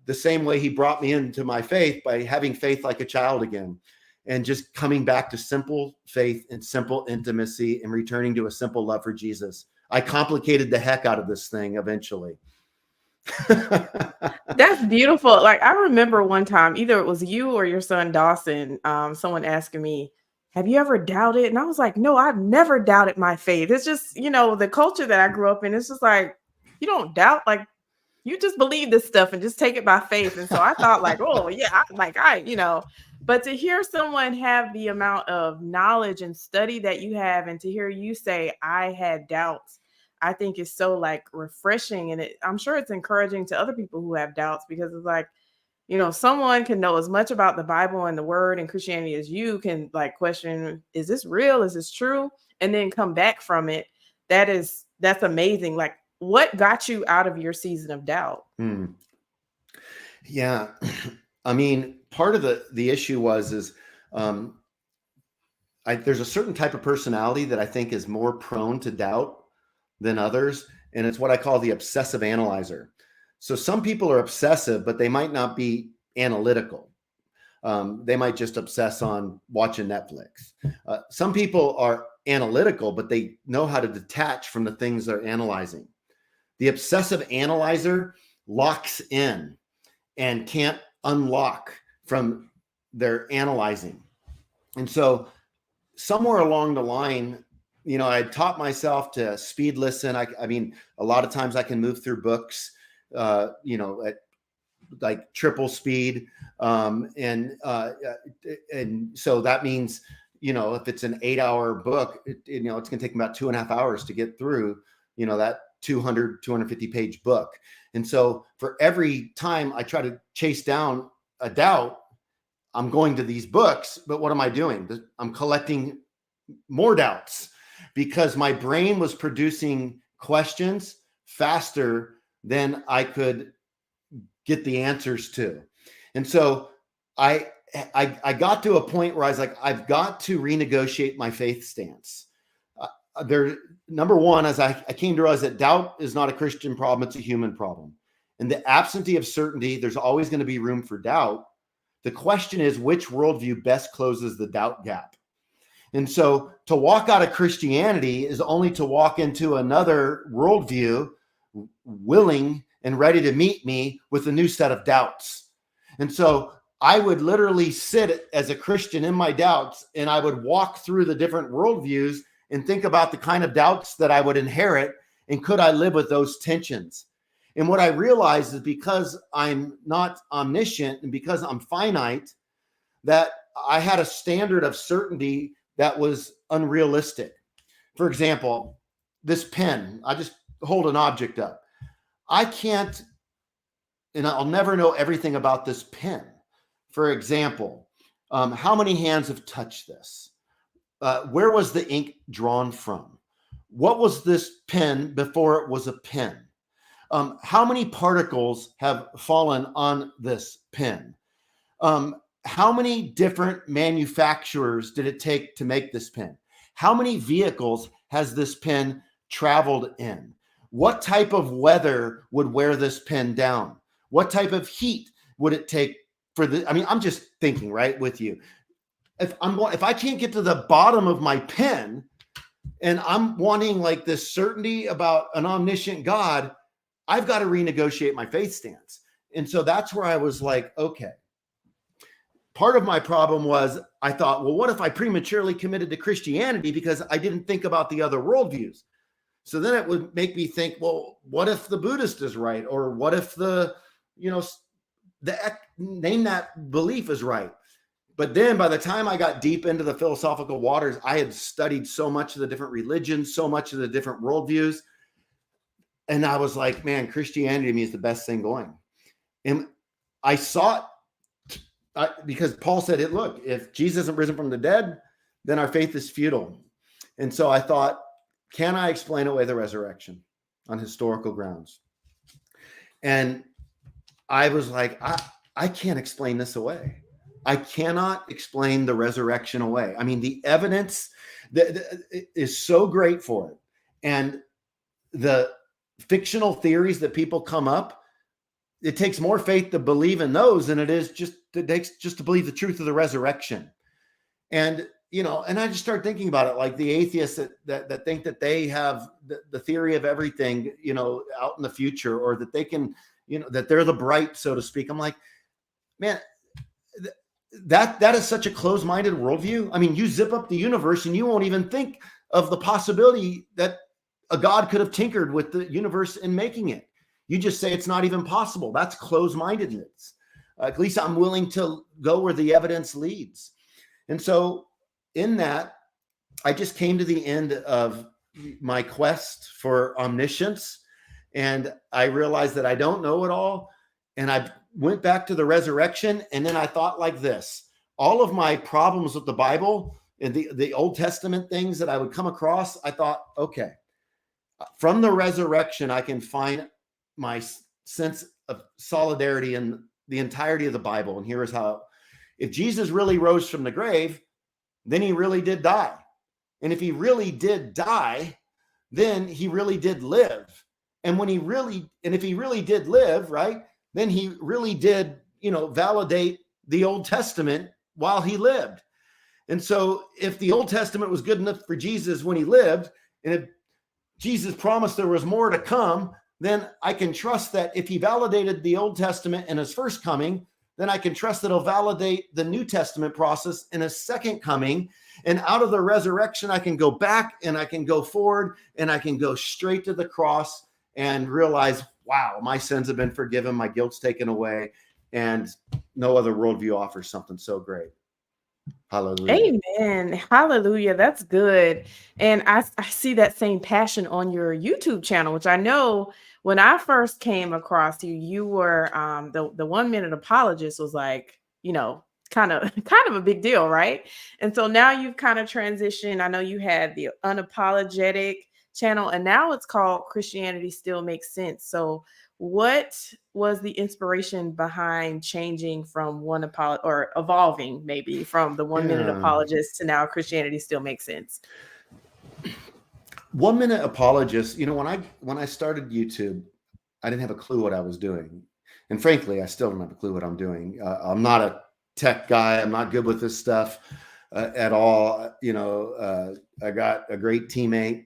the same way he brought me into my faith by having faith like a child again, and just coming back to simple faith and simple intimacy and returning to a simple love for Jesus. I complicated the heck out of this thing eventually. That's beautiful. Like, I remember one time, either it was you or your son Dawson, someone asking me, have you ever doubted? And I was like, no, I've never doubted my faith. It's just, the culture that I grew up in, it's just like, you don't doubt, like, you just believe this stuff and just take it by faith. And so I thought, like, oh yeah, but to hear someone have the amount of knowledge and study that you have, and to hear you say, I had doubts, I think is so like refreshing. And I'm sure it's encouraging to other people who have doubts, because it's like, someone can know as much about the Bible and the word and Christianity as you can, like, question, is this real? Is this true? And then come back from it. That's amazing. Like, what got you out of your season of doubt? Yeah. I mean, part of the issue there's a certain type of personality that I think is more prone to doubt than others. And it's what I call the obsessive analyzer. So some people are obsessive, but they might not be analytical. They might just obsess on watching Netflix. Some people are analytical, but they know how to detach from the things they're analyzing. The obsessive analyzer locks in and can't unlock from their analyzing. And so somewhere along the line, I taught myself to speed listen. I mean, a lot of times I can move through books, at like triple speed. And so that means, if it's an 8-hour book, it's going to take me about 2.5 hours to get through, that 250 page book. And so for every time I try to chase down a doubt, I'm going to these books, but what am I doing? I'm collecting more doubts, because my brain was producing questions faster than I could get the answers to. And so I got to a point where I was like, I've got to renegotiate my faith stance. Number one, as I came to realize that doubt is not a Christian problem, it's a human problem. In the absentee of certainty, there's always going to be room for doubt. The question is, which worldview best closes the doubt gap? And so to walk out of Christianity is only to walk into another worldview willing and ready to meet me with a new set of doubts. And so I would literally sit as a Christian in my doubts, and I would walk through the different worldviews and think about the kind of doubts that I would inherit, and could I live with those tensions? And what I realized is, because I'm not omniscient and because I'm finite, that I had a standard of certainty that was unrealistic. For example, this pen, I just hold an object up. I can't, and I'll never know everything about this pen. For example, how many hands have touched this? Where was the ink drawn from? What was this pen before it was a pen? How many particles have fallen on this pen? How many different manufacturers did it take to make this pen? How many vehicles has this pen traveled in? What type of weather would wear this pen down? What type of heat would it take for the? I mean, I'm just thinking, right, with you. If I can't get to the bottom of my pen, and I'm wanting like this certainty about an omniscient God, I've got to renegotiate my faith stance. And so that's where I was like, okay. Part of my problem was I thought, well, what if I prematurely committed to Christianity because I didn't think about the other worldviews? So then it would make me think, well, what if the Buddhist is right? Or what if the name that belief is right? But then by the time I got deep into the philosophical waters, I had studied so much of the different religions, so much of the different worldviews. And I was like, man, Christianity to me is the best thing going. And I saw it because Paul said it, look, if Jesus isn't risen from the dead, then our faith is futile. And so I thought, can I explain away the resurrection on historical grounds? And I was like, I can't explain this away. I cannot explain the resurrection away. I mean, the evidence is so great for it. And the fictional theories that people come up, it takes more faith to believe in those than it takes just to believe the truth of the resurrection. And, and I just started thinking about it, like the atheists that think that they have the theory of everything, out in the future, or that they can, that they're the bright, so to speak. I'm like, man, that is such a closed-minded worldview. I mean, you zip up the universe and you won't even think of the possibility that a God could have tinkered with the universe in making it. You just say it's not even possible. That's closed-mindedness. At least I'm willing to go where the evidence leads. And so in that, I just came to the end of my quest for omniscience, and I realized that I don't know it all. And I went back to the resurrection, and then I thought like this: all of my problems with the Bible and the Old Testament things that I would come across, I thought, okay, from the resurrection, I can find my sense of solidarity in the entirety of the Bible. And here is how: if Jesus really rose from the grave, then he really did die. And if he really did die, then he really did live. And if he really did live, right, then he really did, validate the Old Testament while he lived. And so if the Old Testament was good enough for Jesus when he lived, and if Jesus promised there was more to come, then I can trust that if he validated the Old Testament in his first coming, then I can trust that he'll validate the New Testament process in his second coming. And out of the resurrection, I can go back and I can go forward and I can go straight to the cross and realize, wow, my sins have been forgiven, my guilt's taken away, and no other worldview offers something so great. Hallelujah. Amen. Hallelujah. That's good. And I see that same passion on your YouTube channel, which I know when I first came across you, you were the 1 minute apologist was like, kind of a big deal, right? And so now you've kind of transitioned. I know you had the unapologetic channel, and now it's called Christianity Still Makes Sense. So what was the inspiration behind changing from or evolving maybe from the 1 minute apologist to now Christianity Still Makes Sense? 1 minute apologist, when I started YouTube, I didn't have a clue what I was doing. And frankly, I still don't have a clue what I'm doing. I'm not a tech guy. I'm not good with this stuff at all. I got a great teammate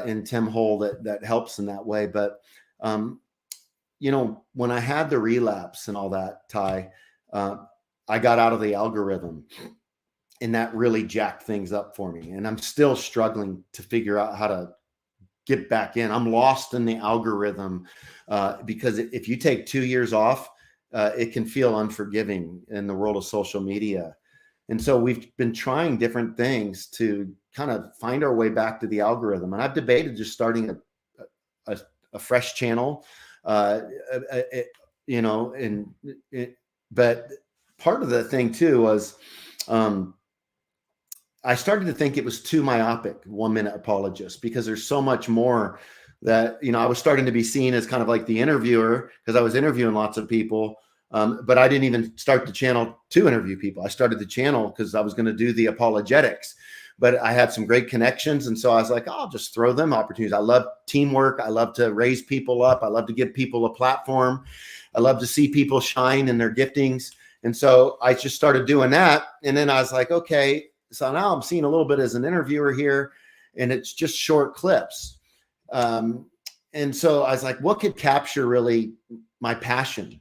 in Tim Hull that helps in that way. But, when I had the relapse and all that, Ty, I got out of the algorithm, and that really jacked things up for me. And I'm still struggling to figure out how to get back in. I'm lost in the algorithm because if you take 2 years off, it can feel unforgiving in the world of social media. And so we've been trying different things to kind of find our way back to the algorithm. And I've debated just starting a fresh channel, but part of the thing too was, I started to think it was too myopic, 1 minute apologist, because there's so much more that, I was starting to be seen as kind of like the interviewer because I was interviewing lots of people. But I didn't even start the channel to interview people. I started the channel because I was going to do the apologetics, but I had some great connections. And so I was like, I'll just throw them opportunities. I love teamwork. I love to raise people up. I love to give people a platform. I love to see people shine in their giftings. And so I just started doing that. And then I was like, okay, so now I'm seen a little bit as an interviewer here, and it's just short clips. And so I was like, what could capture really my passion?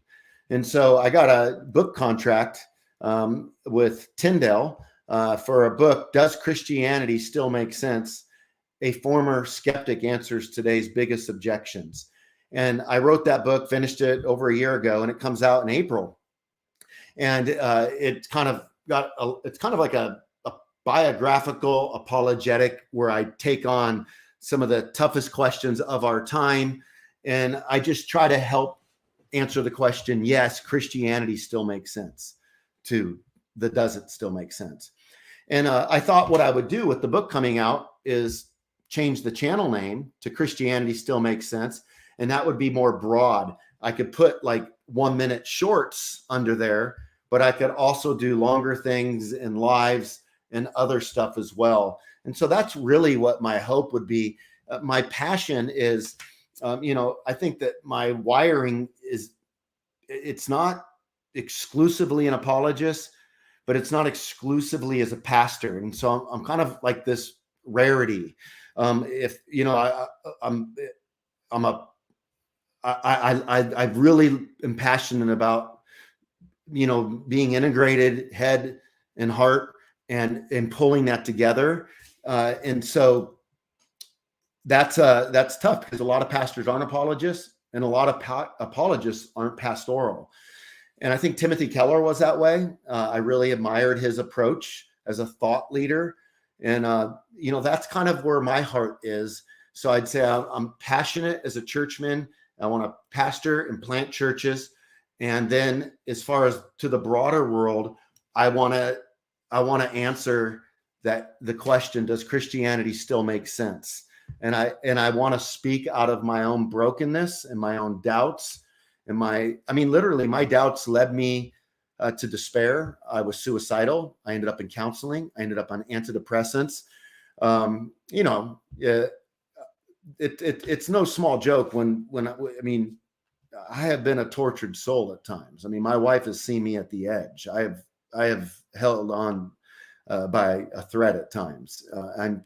And so I got a book contract with Tyndale for a book, Does Christianity Still Make Sense? A Former Skeptic Answers Today's Biggest Objections. And I wrote that book, finished it over a year ago, and it comes out in April. And it's kind of like a biographical apologetic where I take on some of the toughest questions of our time. And I just try to help answer the question, yes, Christianity still makes sense, to the does it still make sense? And I thought what I would do with the book coming out is change the channel name to Christianity Still Makes Sense. And that would be more broad. I could put like 1 minute shorts under there, but I could also do longer things and lives and other stuff as well. And so that's really what my hope would be. My passion is, I think that my wiring is it's not exclusively an apologist, but it's not exclusively as a pastor. And so I'm kind of like this rarity. If you know, I'm a I really am passionate about, you know, being integrated head and heart and pulling that together. And so that's tough because a lot of pastors aren't apologists and a lot of apologists aren't pastoral. And I think Timothy Keller was that way. I really admired his approach as a thought leader. And, you know, that's kind of where my heart is. So I'd say I'm passionate as a churchman. I want to pastor and plant churches. And then as far as to the broader world, I want to answer that the question, does Christianity still make sense? And I want to speak out of my own brokenness and my own doubts. And literally my doubts led me to despair. I was suicidal. I ended up in counseling. I ended up on antidepressants. You know, it's no small joke I have been a tortured soul at times. I mean, my wife has seen me at the edge. I have held on by a thread at times. I'm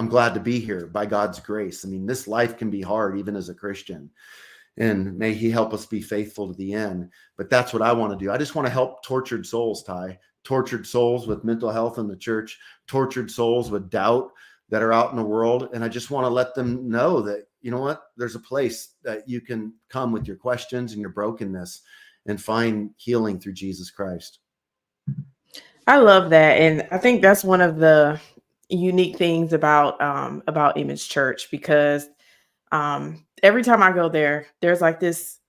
glad to be here by God's grace. I mean, this life can be hard even as a Christian, and may He help us be faithful to the end. But that's what I want to do. I just want to help tortured souls, Ty. Tortured souls with mental health in the church, tortured souls with doubt that are out in the world. And I just want to let them know that, you know what, there's a place that you can come with your questions and your brokenness and find healing through Jesus Christ. I love that. And I think that's one of the unique things about Image Church, because every time I go there, there's like this,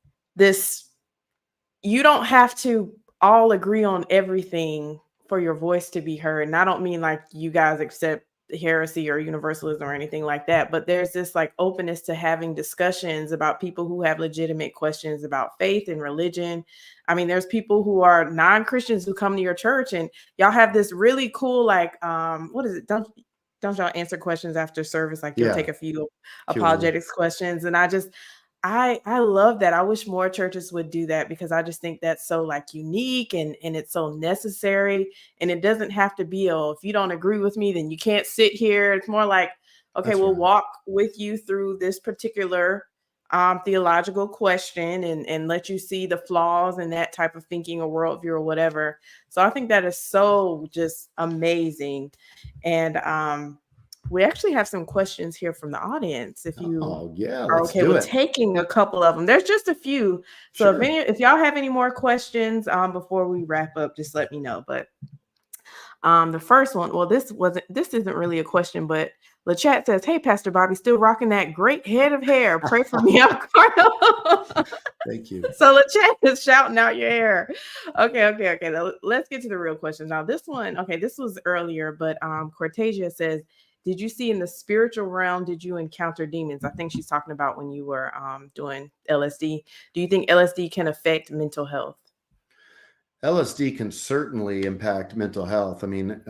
you don't have to all agree on everything for your voice to be heard. And I don't mean like you guys accept heresy or universalism or anything like that, but there's this like openness to having discussions about people who have legitimate questions about faith and religion. I mean, there's people who are non-Christians who come to your church, and y'all have this really cool, like, what is it? Don't y'all answer questions after service? Like you'll take a few apologetics questions. And I love that. I wish more churches would do that, because I just think that's so like unique and it's so necessary. And it doesn't have to be, oh, if you don't agree with me, then you can't sit here. It's more like, okay, we'll walk with you through this particular theological question and let you see the flaws in that type of thinking or worldview or whatever. So I think that is so just amazing. And we actually have some questions here from the audience. If you are okay with taking a couple of them, there's just a few. So if y'all have any more questions before we wrap up, just let me know. But the first one, well, this isn't really a question, but the chat says, "Hey, Pastor Bobby, still rocking that great head of hair. Pray for me out, Carlo." Thank you. So the chat is shouting out your hair. Okay. Now, let's get to the real questions. Now, this one, this was earlier, but Cortasia says, "Did you see in the spiritual realm, did you encounter demons?" I think she's talking about when you were doing LSD. Do you think LSD can affect mental health? LSD can certainly impact mental health. I mean,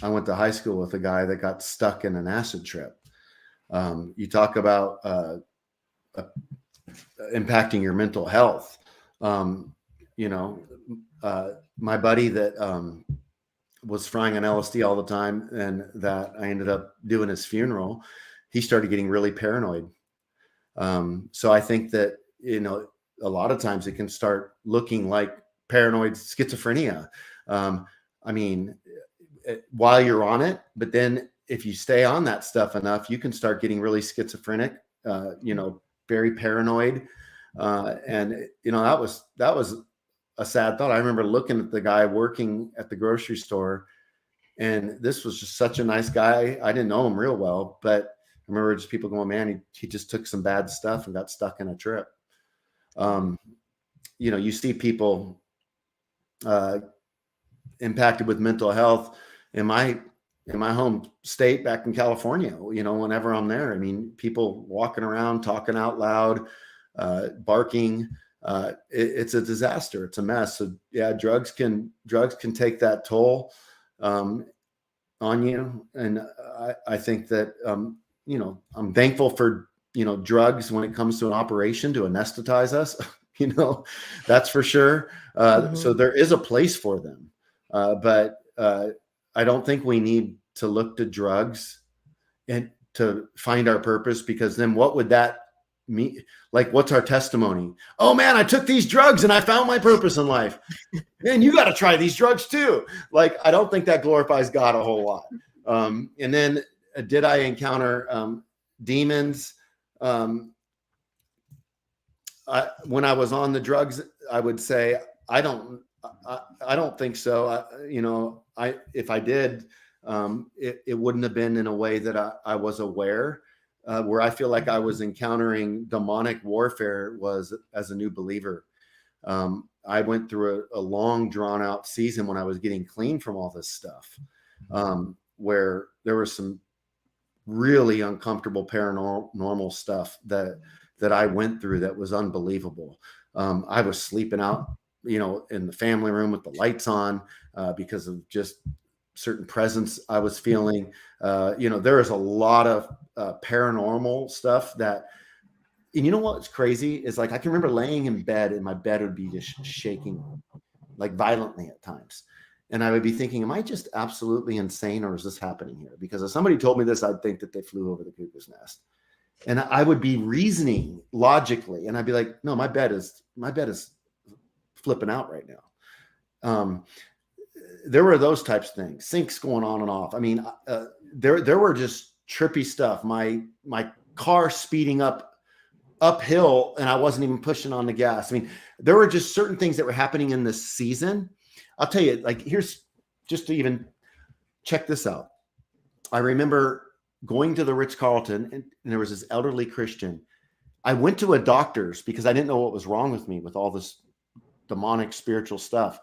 I went to high school with a guy that got stuck in an acid trip. You talk about impacting your mental health. You know, my buddy that was frying on LSD all the time, and that I ended up doing his funeral, he started getting really paranoid. So I think that, you know, a lot of times it can start looking like paranoid schizophrenia. I mean, while you're on it, but then if you stay on that stuff enough, you can start getting really schizophrenic, you know, very paranoid. And, you know, that was a sad thought. I remember looking at the guy working at the grocery store, and this was just such a nice guy. I didn't know him real well, but I remember just people going, man, he just took some bad stuff and got stuck in a trip. You know, you see people impacted with mental health in my home state back in California. You know, whenever I'm there, I mean, people walking around, talking out loud, barking. It's a disaster. It's a mess. So yeah, drugs can take that toll on you. And I think that, you know, I'm thankful for drugs when it comes to an operation to anesthetize us, that's for sure. So there is a place for them. But I don't think we need to look to drugs and to find our purpose, because then what would that mean? Like, what's our testimony? Oh man, I took these drugs and I found my purpose in life. Man, you got to try these drugs too. Like, I don't think that glorifies God a whole lot. And then did I encounter demons? When I was on the drugs, I would say, I don't think so. If I did, it wouldn't have been in a way that I was aware. Where I feel like I was encountering demonic warfare was as a new believer. I went through a long, drawn out season when I was getting clean from all this stuff, where there was some really uncomfortable paranormal stuff that I went through that was unbelievable. I was sleeping out, in the family room with the lights on, because of just certain presence I was feeling. There is a lot of paranormal stuff that, and you know what's crazy is, like, I can remember laying in bed and my bed would be just shaking like violently at times. And I would be thinking, am I just absolutely insane, or is this happening here? Because if somebody told me this, I'd think that they flew over the cuckoo's nest. And I would be reasoning logically, and I'd be like, no, my bed is flipping out right now. There were those types of things, sinks going on and off. I mean, there were just trippy stuff. My car speeding uphill, and I wasn't even pushing on the gas. I mean, there were just certain things that were happening in this season. I'll tell you, like, here's just to even check this out. I remember going to the Ritz-Carlton, and there was this elderly Christian. I went to a doctor's because I didn't know what was wrong with me with all this demonic spiritual stuff.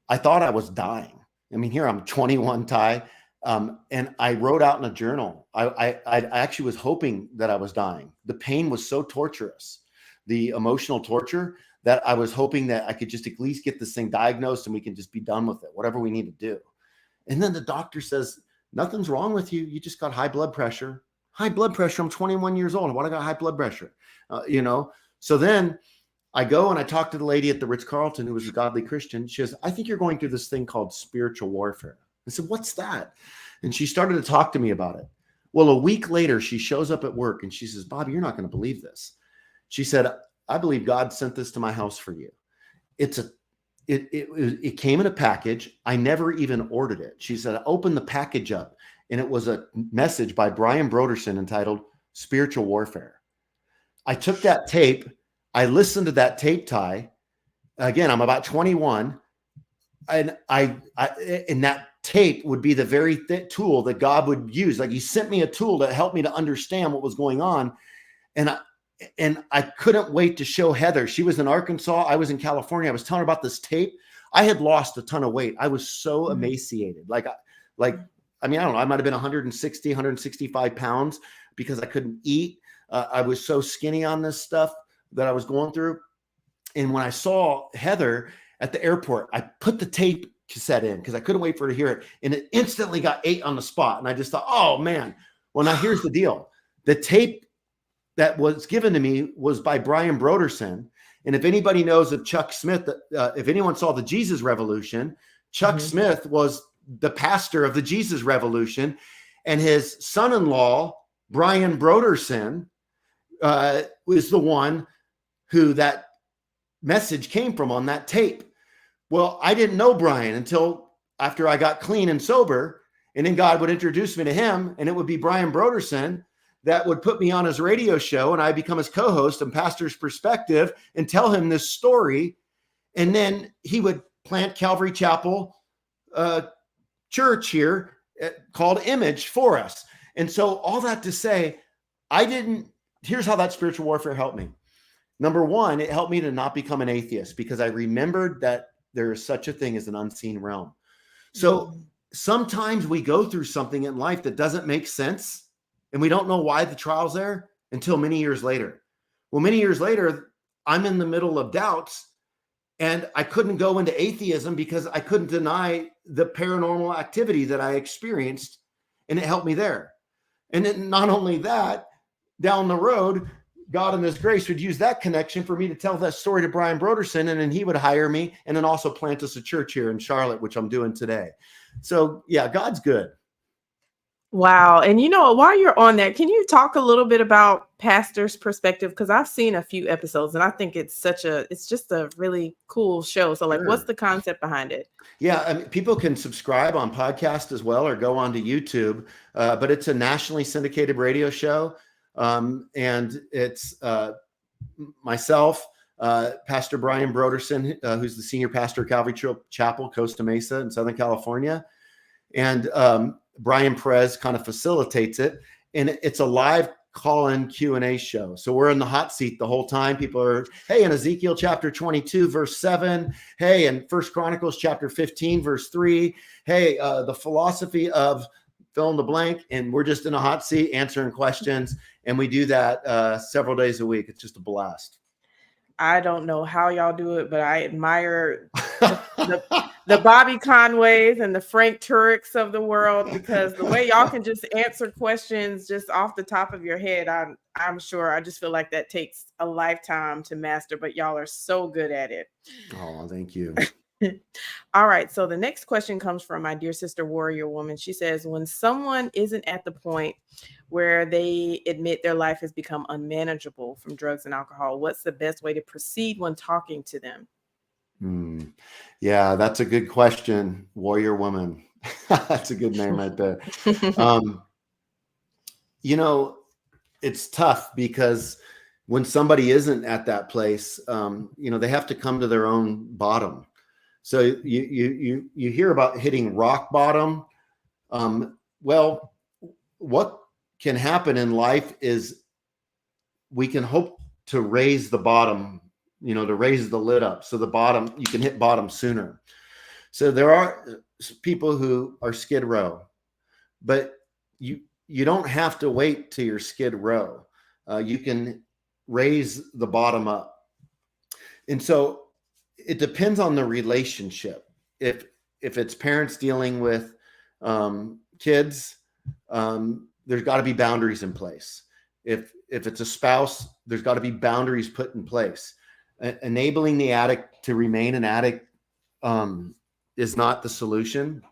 I thought I was dying. I mean, here I'm 21, Ty, and I wrote out in a journal. I actually was hoping that I was dying. The pain was so torturous, the emotional torture, that I was hoping that I could just at least get this thing diagnosed and we can just be done with it, whatever we need to do. And then the doctor says, nothing's wrong with you. You just got high blood pressure. High blood pressure. I'm 21 years old. Why do I got high blood pressure? So then I go and I talk to the lady at the Ritz-Carlton who was a godly Christian. She says, I think you're going through this thing called spiritual warfare. I said, what's that? And she started to talk to me about it. Well, a week later, she shows up at work and she says, Bobby, you're not going to believe this. She said, I believe God sent this to my house for you. It came in a package. I never even ordered it. She said, I opened the package up and it was a message by Brian Broderson entitled Spiritual Warfare. I took that tape. I listened to that tape, Ty. Again, I'm about 21. And and that tape would be the very tool that God would use. Like, he sent me a tool that helped me to understand what was going on. And I couldn't wait to show Heather. She was in Arkansas. I was in California. I was telling her about this tape. I had lost a ton of weight. I was so emaciated. I don't know. I might've been 160, 165 pounds because I couldn't eat. I was so skinny on this stuff that I was going through. And when I saw Heather at the airport, I put the tape cassette in because I couldn't wait for her to hear it. And it instantly got 8 on the spot. And I just thought, oh man. Well, now here's the deal. The tape that was given to me was by Brian Broderson. And if anybody knows of Chuck Smith, if anyone saw the Jesus Revolution, Chuck Smith was the pastor of the Jesus Revolution. And his son-in-law, Brian Broderson, was the one who that message came from on that tape. Well, I didn't know Brian until after I got clean and sober. And then God would introduce me to him, and it would be Brian Broderson that would put me on his radio show, and I become his co-host and Pastor's Perspective and tell him this story. And then he would plant Calvary Chapel church here called Image for us. And so all that to say, here's how that spiritual warfare helped me. Number one, it helped me to not become an atheist because I remembered that there is such a thing as an unseen realm. So sometimes we go through something in life that doesn't make sense. And we don't know why the trial's there until many years later. Well, many years later, I'm in the middle of doubts and I couldn't go into atheism because I couldn't deny the paranormal activity that I experienced, and it helped me there. And then not only that, down the road, God in his grace would use that connection for me to tell that story to Brian Broderson, and then he would hire me and then also plant us a church here in Charlotte, which I'm doing today. So yeah, God's good. Wow. And while you're on that, can you talk a little bit about pastor's perspective? Because I've seen a few episodes and I think it's just a really cool show. So like, what's the concept behind it? Yeah, I mean, people can subscribe on podcast as well or go onto YouTube, but it's a nationally syndicated radio show. And it's myself, Pastor Brian Broderson, who's the senior pastor of Calvary Chapel, Costa Mesa in Southern California. And Brian Perez kind of facilitates it. And it's a live call-in Q&A show. So we're in the hot seat the whole time. People are, hey, in Ezekiel chapter 22, verse 7. Hey, in 1 Chronicles chapter 15, verse 3. Hey, the philosophy of fill in the blank. And we're just in a hot seat answering questions. And we do that several days a week. It's just a blast. I don't know how y'all do it, but I admire the Bobby Conways and the Frank Turek's of the world, because the way y'all can just answer questions just off the top of your head, I'm sure. I just feel like that takes a lifetime to master, but y'all are so good at it. Oh, thank you. All right. So the next question comes from my dear sister, Warrior Woman. She says, when someone isn't at the point where they admit their life has become unmanageable from drugs and alcohol, what's the best way to proceed when talking to them? Yeah, that's a good question. Warrior Woman. That's a good name right there. It's tough because when somebody isn't at that place, they have to come to their own bottom. So you hear about hitting rock bottom. Well, what can happen in life is we can hope to raise the bottom, to raise the lid up. So the bottom, you can hit bottom sooner. So there are people who are skid row, but you don't have to wait till you're skid row. You can raise the bottom up. And so it depends on the relationship. If it's parents dealing with kids, there's got to be boundaries in place. If it's a spouse, there's got to be boundaries put in place. Enabling the addict to remain an addict is not the solution.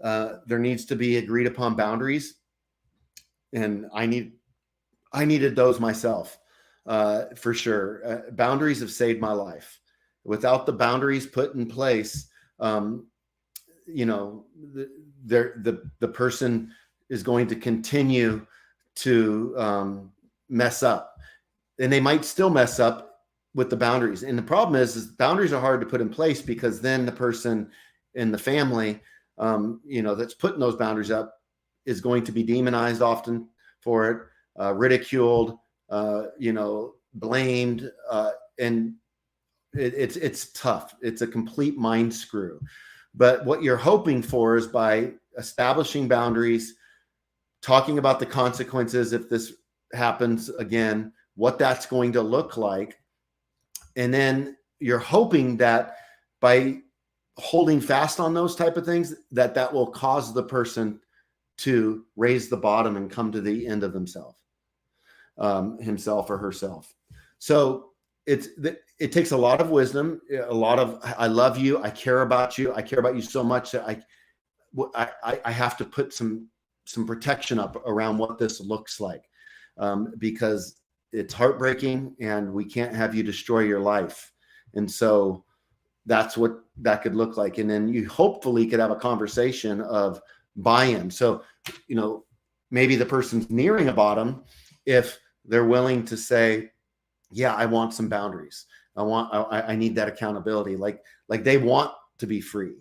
There needs to be agreed upon boundaries, and I needed those myself for sure. Boundaries have saved my life. Without the boundaries put in place, the person is going to continue to mess up, and they might still mess up with the boundaries. And the problem is boundaries are hard to put in place because then the person in the family, that's putting those boundaries up is going to be demonized often for it, ridiculed, blamed, and it's tough. It's a complete mind screw. But what you're hoping for is by establishing boundaries, talking about the consequences if this happens again, what that's going to look like. And then you're hoping that by holding fast on those type of things, that will cause the person to raise the bottom and come to the end of himself or herself. So it takes a lot of wisdom, a lot of, I love you, I care about you so much that I have to put some protection up around what this looks like, because it's heartbreaking and we can't have you destroy your life. And so that's what that could look like. And then you hopefully could have a conversation of buy-in. So, maybe the person's nearing a bottom if they're willing to say, yeah, I want some boundaries. I need that accountability. Like they want to be free.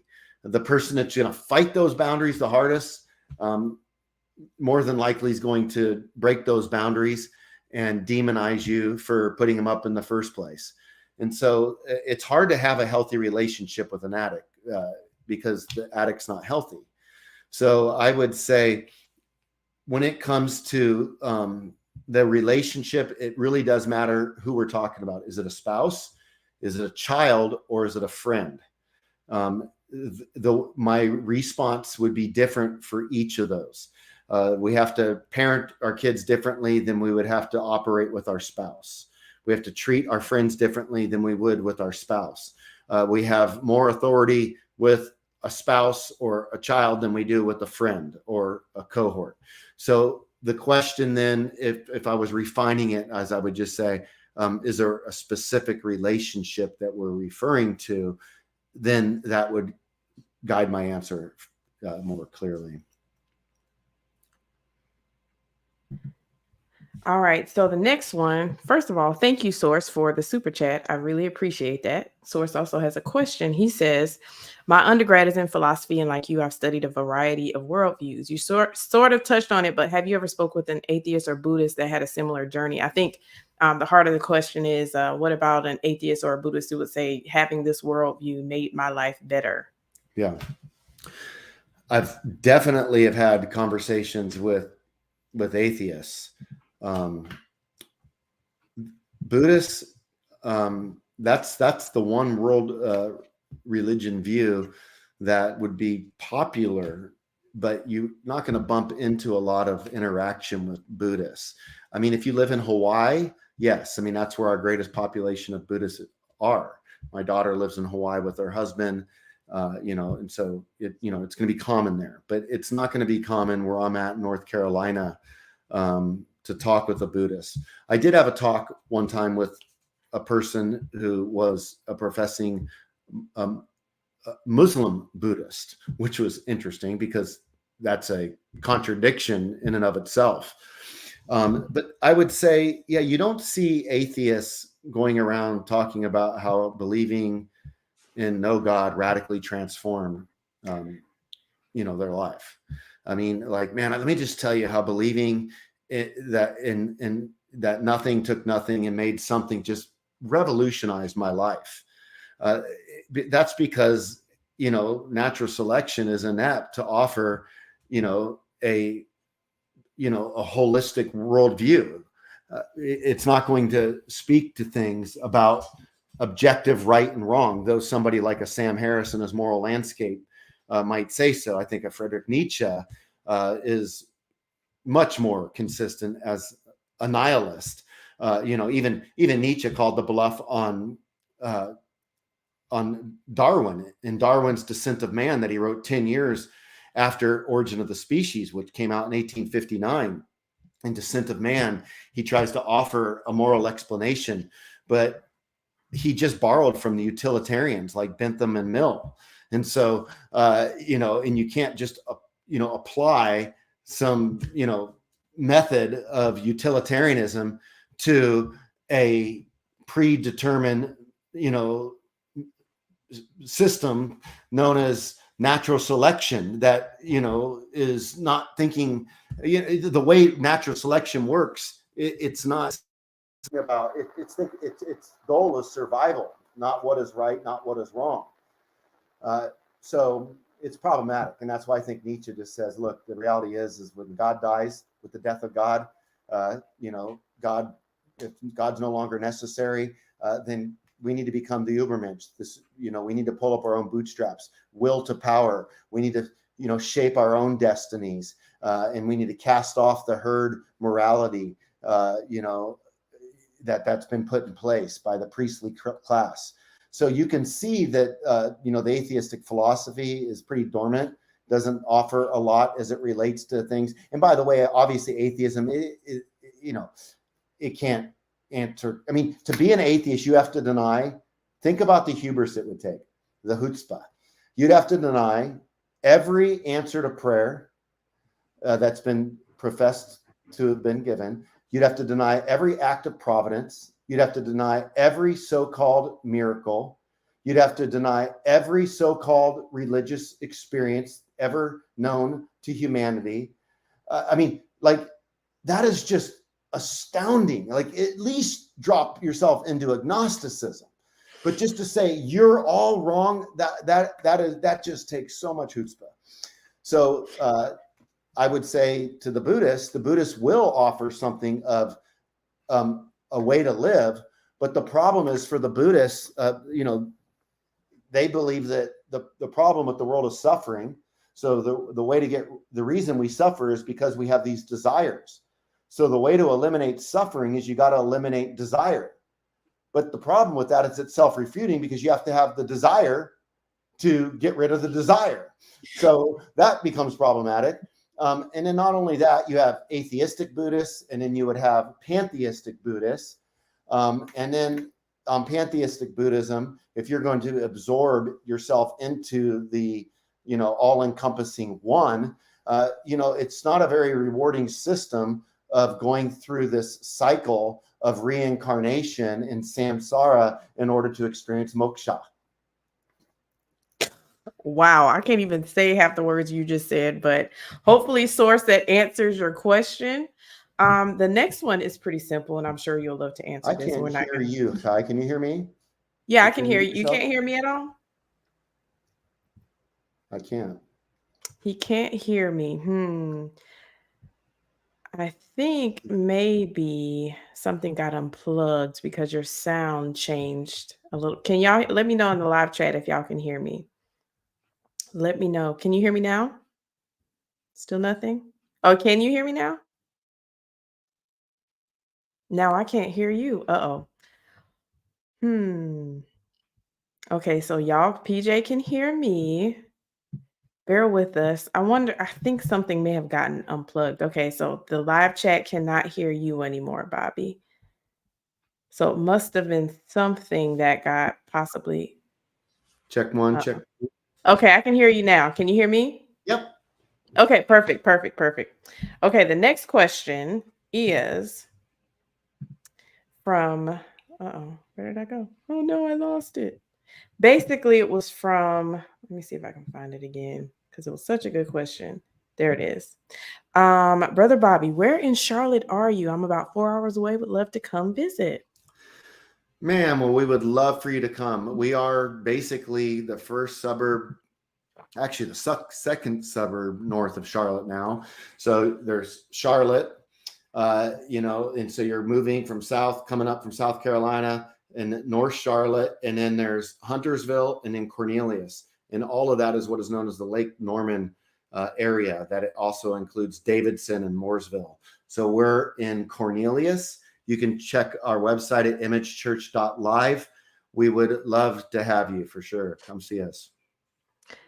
The person that's going to fight those boundaries the hardest, more than likely is going to break those boundaries and demonize you for putting them up in the first place. And so it's hard to have a healthy relationship with an addict because the addict's not healthy. So I would say when it comes to the relationship, it really does matter who we're talking about. Is it a spouse? Is it a child? Or is it a friend? My response would be different for each of those. We have to parent our kids differently than we would have to operate with our spouse. We have to treat our friends differently than we would with our spouse. We have more authority with a spouse or a child than we do with a friend or a cohort. So the question then, if I was refining it, as I would just say, is there a specific relationship that we're referring to? Then that would guide my answer more clearly. All right. So the next one, first of all, thank you, Source, for the super chat. I really appreciate that. Source also has a question. He says, my undergrad is in philosophy, and like you, I've studied a variety of worldviews. You sort of touched on it, but have you ever spoke with an atheist or Buddhist that had a similar journey? I think the heart of the question is, what about an atheist or a Buddhist who would say, having this worldview made my life better? Yeah. I've definitely have had conversations with atheists. Buddhists, that's the one world religion view that would be popular, but you're not going to bump into a lot of interaction with Buddhists. I mean, if you live in Hawaii, yes, I mean, that's where our greatest population of Buddhists are. My daughter lives in Hawaii with her husband, and so it's going to be common there, but it's not going to be common where I'm at in North Carolina to talk with a Buddhist. I did have a talk one time with a person who was a professing Muslim Buddhist, which was interesting because that's a contradiction in and of itself. But I would say, yeah, you don't see atheists going around talking about how believing in no God radically transformed, their life. I mean, like, man, let me just tell you how believing that nothing took nothing and made something just revolutionized my life. That's because, natural selection is inept to offer, a holistic worldview. It's not going to speak to things about objective right and wrong, though somebody like a Sam Harris in his Moral Landscape might say so. I think a Friedrich Nietzsche is much more consistent as a nihilist. Even Nietzsche called the bluff on Darwin in Darwin's Descent of Man that he wrote 10 years after Origin of the Species, which came out in 1859. In Descent of Man, he tries to offer a moral explanation, but he just borrowed from the utilitarians like Bentham and Mill. And so, and you can't just, apply some, method of utilitarianism to a predetermined, system known as natural selection that, is not thinking, the way natural selection works. It's not about its goal is survival, not what is right, not what is wrong. So it's problematic, and that's why I think Nietzsche just says, look, the reality is when God dies, with the death of God, God, if God's no longer necessary, then we need to become the Ubermensch. We need to pull up our own bootstraps, will to power. We need to, shape our own destinies, and we need to cast off the herd morality, that's been put in place by the priestly class. So you can see that, the atheistic philosophy is pretty dormant, doesn't offer a lot as it relates to things. And by the way, obviously atheism, it can't answer. I mean, to be an atheist, you have to deny, think about the hubris it would take, the chutzpah. You'd have to deny every answer to prayer that's been professed to have been given. You'd have to deny every act of providence. You'd have to deny every so-called miracle. You'd have to deny every so-called religious experience ever known to humanity. That is just astounding. Like, at least drop yourself into agnosticism. But just to say you're all wrong, that just takes so much chutzpah. So I would say to the Buddhists will offer something of a way to live. But the problem is for the Buddhists, they believe that the problem with the world is suffering. So the reason we suffer is because we have these desires. So the way to eliminate suffering is you got to eliminate desire. But the problem with that is it's self-refuting, because you have to have the desire to get rid of the desire. So that becomes problematic. And then not only that, you have atheistic Buddhists, and then you would have pantheistic Buddhists. And then pantheistic Buddhism, if you're going to absorb yourself into the, all-encompassing one, it's not a very rewarding system of going through this cycle of reincarnation in samsara in order to experience moksha. Wow, I can't even say half the words you just said, but hopefully, Source, that answers your question. The next one is pretty simple, and I'm sure you'll love to answer I this. can't hear you, Kai. Can you hear me? Yeah, I can hear you. You can't hear me at all? I can't. He can't hear me. I think maybe something got unplugged because your sound changed a little. Can y'all let me know in the live chat if y'all can hear me? Let me know. Can you hear me now? Still nothing? Oh, can you hear me now? Now I can't hear you. Uh-oh. Okay, so y'all, PJ can hear me. Bear with us. I think something may have gotten unplugged. Okay, so the live chat cannot hear you anymore, Bobby. So it must have been something that got possibly. Check one, check. Okay, I can hear you now. Can you hear me? Yep. Okay, perfect. Okay, the next question is from, where did I go? Oh no, I lost it. Basically, it was from, let me see if I can find it again, because it was such a good question. There it is. Brother Bobby, where in Charlotte are you? I'm about 4 hours away. Would love to come visit. Ma'am, well, we would love for you to come. We are basically the first suburb, actually the second suburb north of Charlotte now. So there's Charlotte, and so you're moving from coming up from South Carolina and North Charlotte, and then there's Huntersville, and then Cornelius. And all of that is what is known as the Lake Norman area. That it also includes Davidson and Mooresville. So we're in Cornelius. You can check our website at imagechurch.live. We would love to have you for sure. Come see us.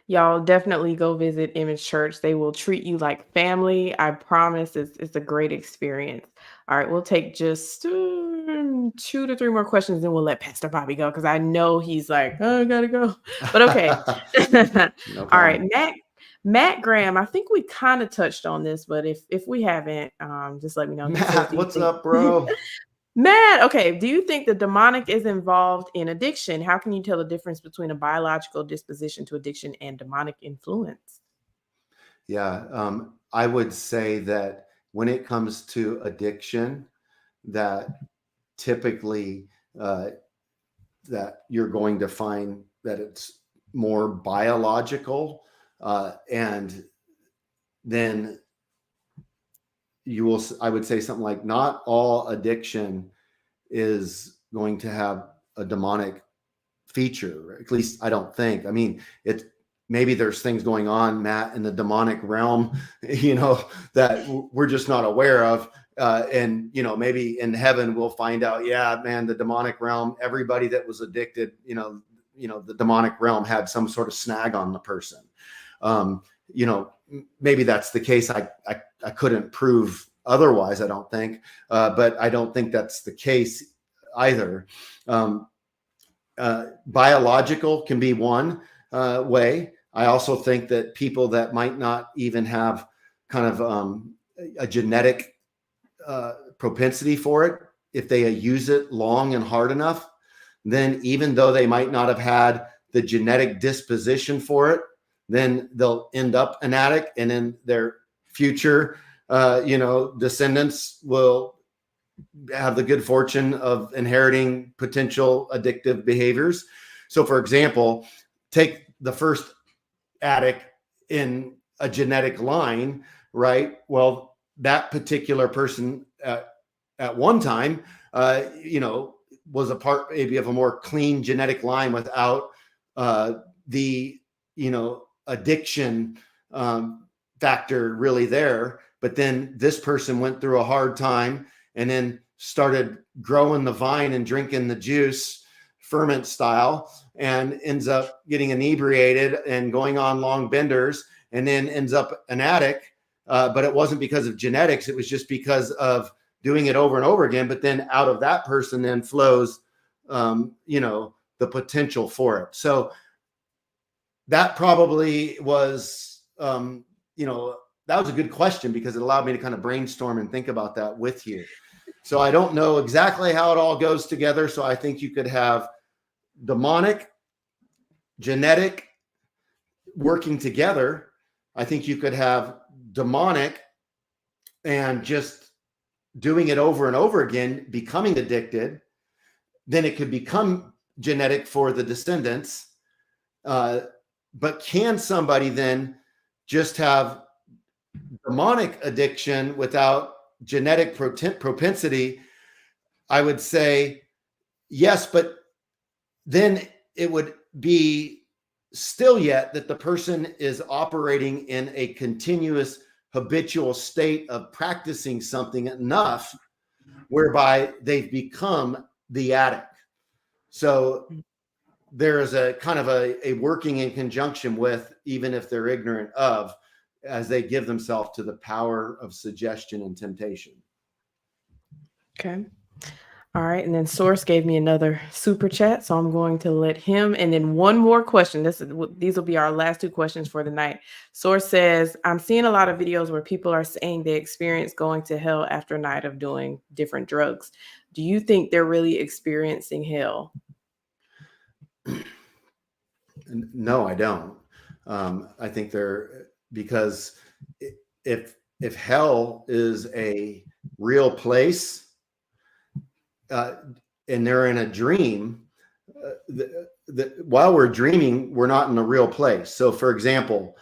Y'all definitely go visit Image Church. They will treat you like family. I promise it's a great experience. All right, we'll take just 2 to 3 more questions, then we'll let Pastor Bobby go, because I know he's like, oh, I gotta go. But okay. No All right, Matt Graham, I think we kind of touched on this, but if we haven't, just let me know. Matt, what's up, bro? Matt, okay. Do you think the demonic is involved in addiction? How can you tell the difference between a biological disposition to addiction and demonic influence? Yeah, I would say that when it comes to addiction, that typically that you're going to find that it's more biological, and then I would say something like, not all addiction is going to have a demonic feature. At least I don't think. I mean, maybe there's things going on, Matt, in the demonic realm, that we're just not aware of. And, maybe in heaven we'll find out, yeah, man, the demonic realm, everybody that was addicted, the demonic realm had some sort of snag on the person. Maybe that's the case. I couldn't prove otherwise, I don't think, but I don't think that's the case either. Biological can be one way. I also think that people that might not even have kind of a genetic propensity for it, if they use it long and hard enough, then even though they might not have had the genetic disposition for it, then they'll end up an addict, and then their future, descendants will have the good fortune of inheriting potential addictive behaviors. So, for example, take the first addict in a genetic line, right? Well, that particular person at one time, was a part maybe of a more clean genetic line without the addiction factor really there. But then this person went through a hard time and then started growing the vine and drinking the juice ferment style, and ends up getting inebriated and going on long benders, and then ends up an addict. But it wasn't because of genetics. It was just because of doing it over and over again. But then out of that person then flows, the potential for it. So that probably was, that was a good question, because it allowed me to kind of brainstorm and think about that with you. So I don't know exactly how it all goes together. So I think you could have demonic, genetic working together. I think you could have demonic and just doing it over and over again, becoming addicted. Then it could become genetic for the descendants. But can somebody then just have demonic addiction without genetic propensity? I would say yes, but then it would be still yet that the person is operating in a continuous habitual state of practicing something enough whereby they've become the addict. So there is a kind of a working in conjunction with, even if they're ignorant of, as they give themselves to the power of suggestion and temptation. Okay. All right. And then Source gave me another super chat. So I'm going to let him. And then one more question. These will be our last two questions for the night. Source says, I'm seeing a lot of videos where people are saying they experience going to hell after a night of doing different drugs. Do you think they're really experiencing hell? No, I don't. I think because if hell is a real place, and they're in a dream, while we're dreaming, we're not in a real place. So, for example,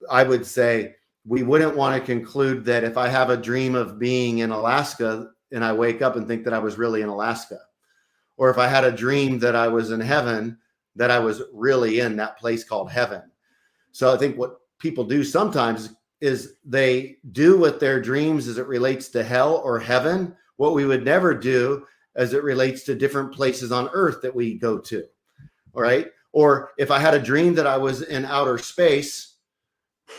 I would say we wouldn't want to conclude that if I have a dream of being in Alaska and I wake up and think that I was really in Alaska, or if I had a dream that I was in heaven, that I was really in that place called heaven. So I think what people do sometimes is they do with their dreams as it relates to hell or heaven what we would never do as it relates to different places on earth that we go to. All right. Or if I had a dream that I was in outer space,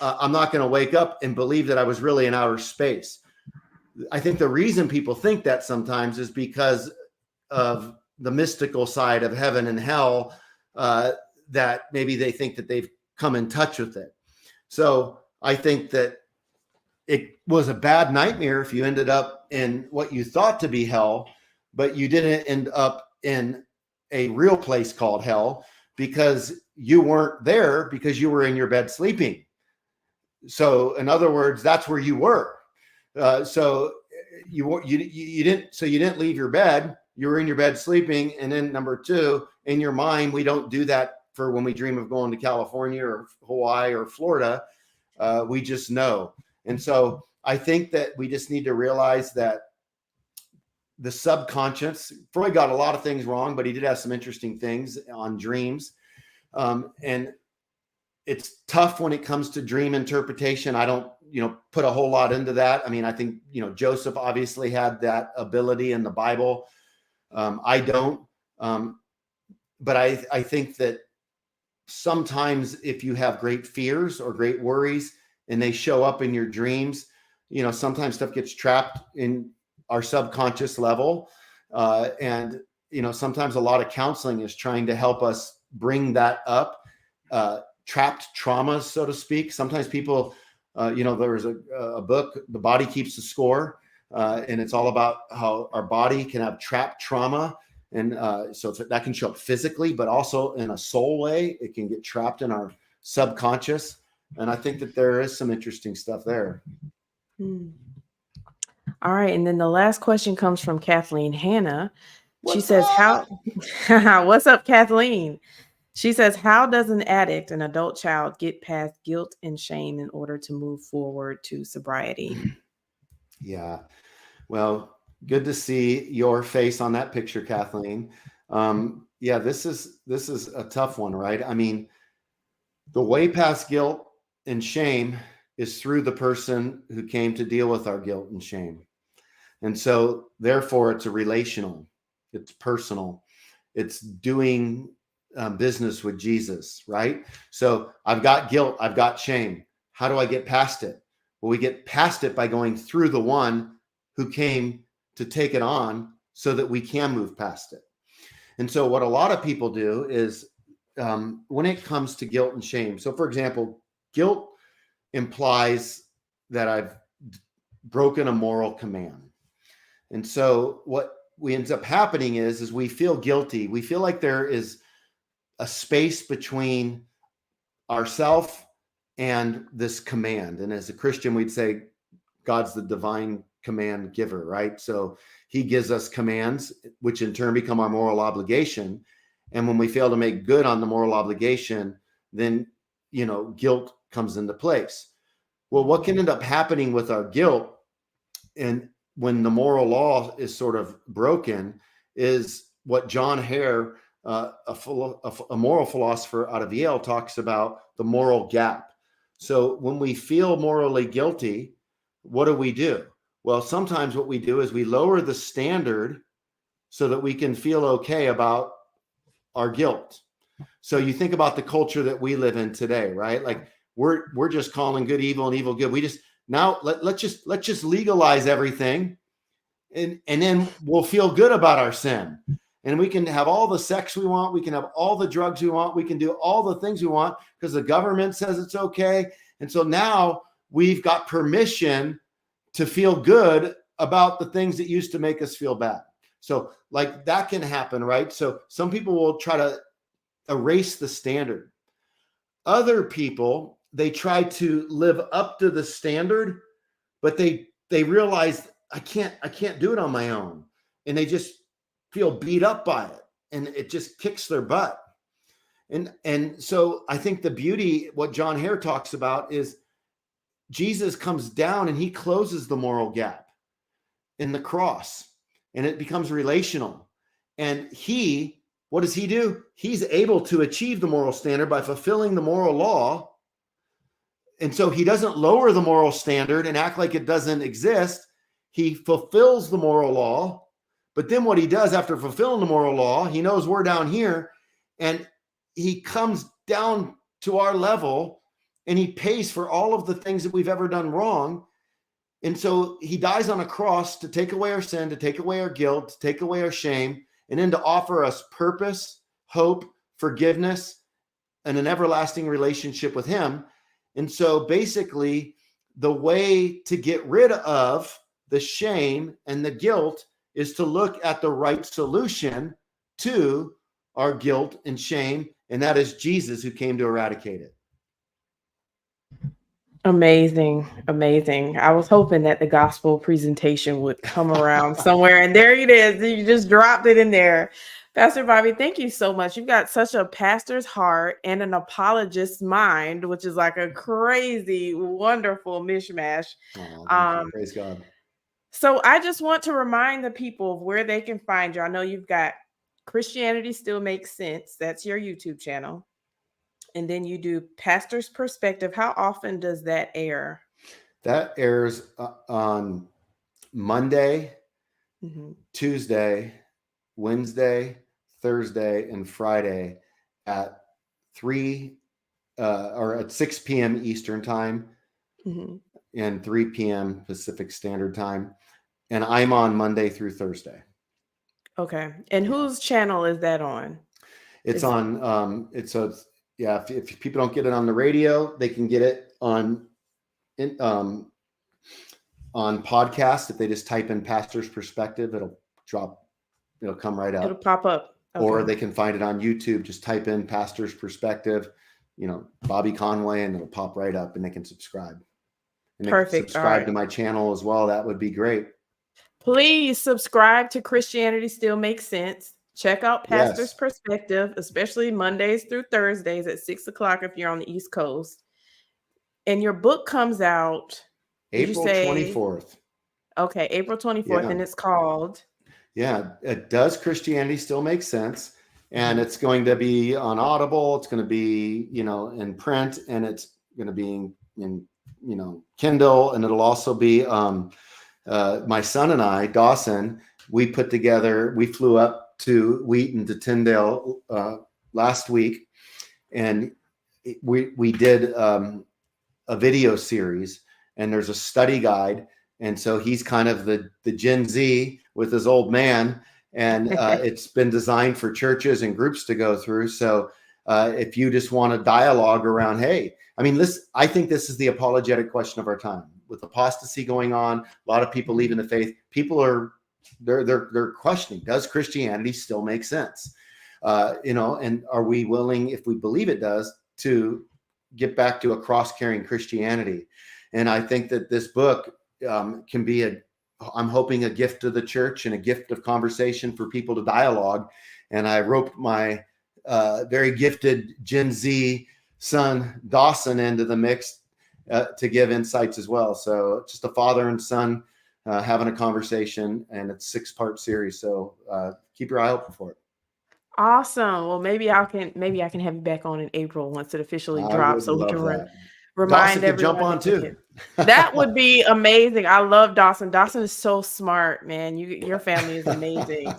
I'm not going to wake up and believe that I was really in outer space. I think the reason people think that sometimes is because of the mystical side of heaven and hell, that maybe they think that they've come in touch with it. So I think that it was a bad nightmare if you ended up in what you thought to be hell, but you didn't end up in a real place called hell because you weren't there because you were in your bed sleeping. So in other words, that's where you were. So you didn't leave your bed. You were in your bed sleeping. And then number two, in your mind, we don't do that for when we dream of going to California or Hawaii or Florida. We just know. And so I think that we just need to realize that the subconscious, Freud got a lot of things wrong, but he did have some interesting things on dreams. And it's tough when it comes to dream interpretation. I don't, put a whole lot into that. I mean, I think, Joseph obviously had that ability in the Bible. I don't. But I think that sometimes if you have great fears or great worries and they show up in your dreams, sometimes stuff gets trapped in our subconscious level. And sometimes a lot of counseling is trying to help us bring that up, trapped traumas, so to speak. Sometimes people, there's a book, The Body Keeps the Score, and it's all about how our body can have trapped trauma. And so that can show up physically, but also in a soul way. It can get trapped in our subconscious. And I think that there is some interesting stuff there. All right. And then the last question comes from Kathleen Hanna. She says, what's up, Kathleen? She says, how does an addict, an adult child, get past guilt and shame in order to move forward to sobriety? Yeah. Well, good to see your face on that picture, Kathleen. Yeah, this is a tough one, right? I mean, the way past guilt and shame is through the person who came to deal with our guilt and shame. And so therefore it's a relational, it's personal, it's doing business with Jesus, right? So I've got guilt, I've got shame. How do I get past it? Well, we get past it by going through the one who came to take it on so that we can move past it. And so what a lot of people do is when it comes to guilt and shame. So for example, guilt implies that I've broken a moral command. And so what ends up happening is we feel guilty. We feel like there is a space between ourself and this command. And as a Christian, we'd say God's the divine command giver, right? So he gives us commands, which in turn become our moral obligation. And when we fail to make good on the moral obligation, then, guilt comes into place. Well, what can end up happening with our guilt, and when the moral law is sort of broken, is what John Hare, a moral philosopher out of Yale, talks about: the moral gap. So when we feel morally guilty, what do? Well, sometimes what we do is we lower the standard so that we can feel okay about our guilt. So you think about the culture that we live in today, right? Like we're just calling good evil and evil good. We just now let's just legalize everything, and then we'll feel good about our sin. And we can have all the sex we want. We can have all the drugs we want. We can do all the things we want because the government says it's okay. And so now we've got permission to feel good about the things that used to make us feel bad. So like that can happen, right? So some people will try to erase the standard. Other people, they try to live up to the standard, but they realize I can't do it on my own. And they just feel beat up by it, and it just kicks their butt. And so I think the beauty, what John Hare talks about, is Jesus comes down and he closes the moral gap in the cross, and it becomes relational. And what does he do? He's able to achieve the moral standard by fulfilling the moral law. And so he doesn't lower the moral standard and act like it doesn't exist. He fulfills the moral law. But then what he does after fulfilling the moral law, he knows we're down here, and he comes down to our level and he pays for all of the things that we've ever done wrong. And so he dies on a cross to take away our sin, to take away our guilt, to take away our shame, and then to offer us purpose, hope, forgiveness, and an everlasting relationship with him. And so basically, the way to get rid of the shame and the guilt is to look at the right solution to our guilt and shame, and that is Jesus, who came to eradicate it. Amazing. I was hoping that the gospel presentation would come around somewhere, and there it is. You just dropped it in there. Pastor Bobby, thank you so much. You've got such a pastor's heart and an apologist's mind, which is like a crazy, wonderful mishmash. Oh, praise God. So I just want to remind the people of where they can find you. I know you've got Christianity Still Makes Sense. That's your YouTube channel. And then you do Pastor's Perspective. How often does that air? That airs on Monday, Tuesday, Wednesday, Thursday, and Friday at 6 p.m. Eastern time and 3 p.m. Pacific Standard Time. And I'm on Monday through Thursday. Okay. And whose channel is that on? It's on, if people don't get it on the radio, they can get it on podcast. If they just type in Pastor's Perspective, it'll come right up. It'll pop up. Okay. Or they can find it on YouTube. Just type in Pastor's Perspective, Bobby Conway, and it'll pop right up, and they can subscribe. And perfect. Subscribe to my channel as well. That would be great. Please subscribe to Christianity Still Makes Sense. Check out Pastor's Perspective, especially Mondays through Thursdays at 6 o'clock if you're on the East Coast. And your book comes out April 24th. Okay, April 24th, and it's called? Does Christianity Still Make Sense? And it's going to be on Audible. It's going to be, in print, and it's going to be in Kindle, and it'll also be my son and I, Dawson. We flew up to Wheaton to Tyndale last week, and we did a video series, and there's a study guide. And so he's kind of the Gen Z with his old man, and it's been designed for churches and groups to go through. So if you just want a dialogue around, hey, I mean, I think this is the apologetic question of our time. With apostasy going on, a lot of people leaving the faith. People they're questioning, does Christianity still make sense? And are we willing, if we believe it does, to get back to a cross-carrying Christianity? And I think that this book can be I'm hoping a gift to the church and a gift of conversation for people to dialogue. And I roped my very gifted Gen Z son, Dawson, into the mix to give insights as well. So just a father and son having a conversation, and it's a 6-part series. So keep your eye open for it. Awesome. Well, maybe I can have you back on in April once it officially drops, so we can remind Dawson could jump everyone on too. That would be amazing. I love Dawson. Dawson is so smart, man. Your family is amazing.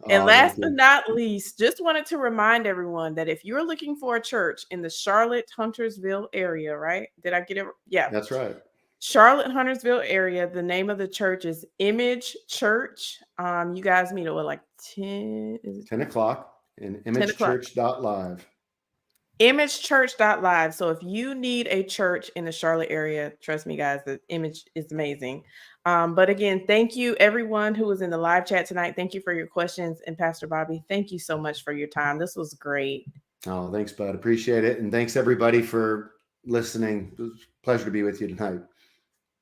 And last but not least, just wanted to remind everyone that if you're looking for a church in the Charlotte, Huntersville area, right? Did I get it? Yeah. That's right. Charlotte, Huntersville area. The name of the church is Image Church. You guys meet at what, like 10 o'clock in imagechurch.live. imagechurch.live. So if you need a church in the Charlotte area, trust me, guys, the Image is amazing. But again, thank you everyone who was in the live chat tonight. Thank you for your questions. And Pastor Bobby, thank you so much for your time. This was great. Oh, thanks, bud. Appreciate it. And thanks everybody for listening. It was a pleasure to be with you tonight.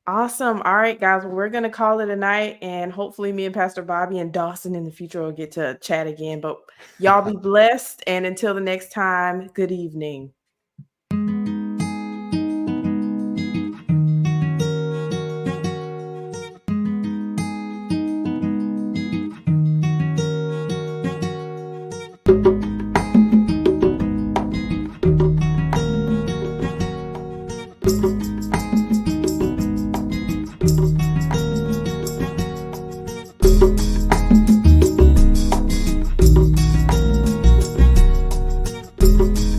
Awesome. All right, guys, well, we're going to call it a night, and hopefully me and Pastor Bobby and Dawson in the future will get to chat again. But y'all be blessed. And until the next time, good evening.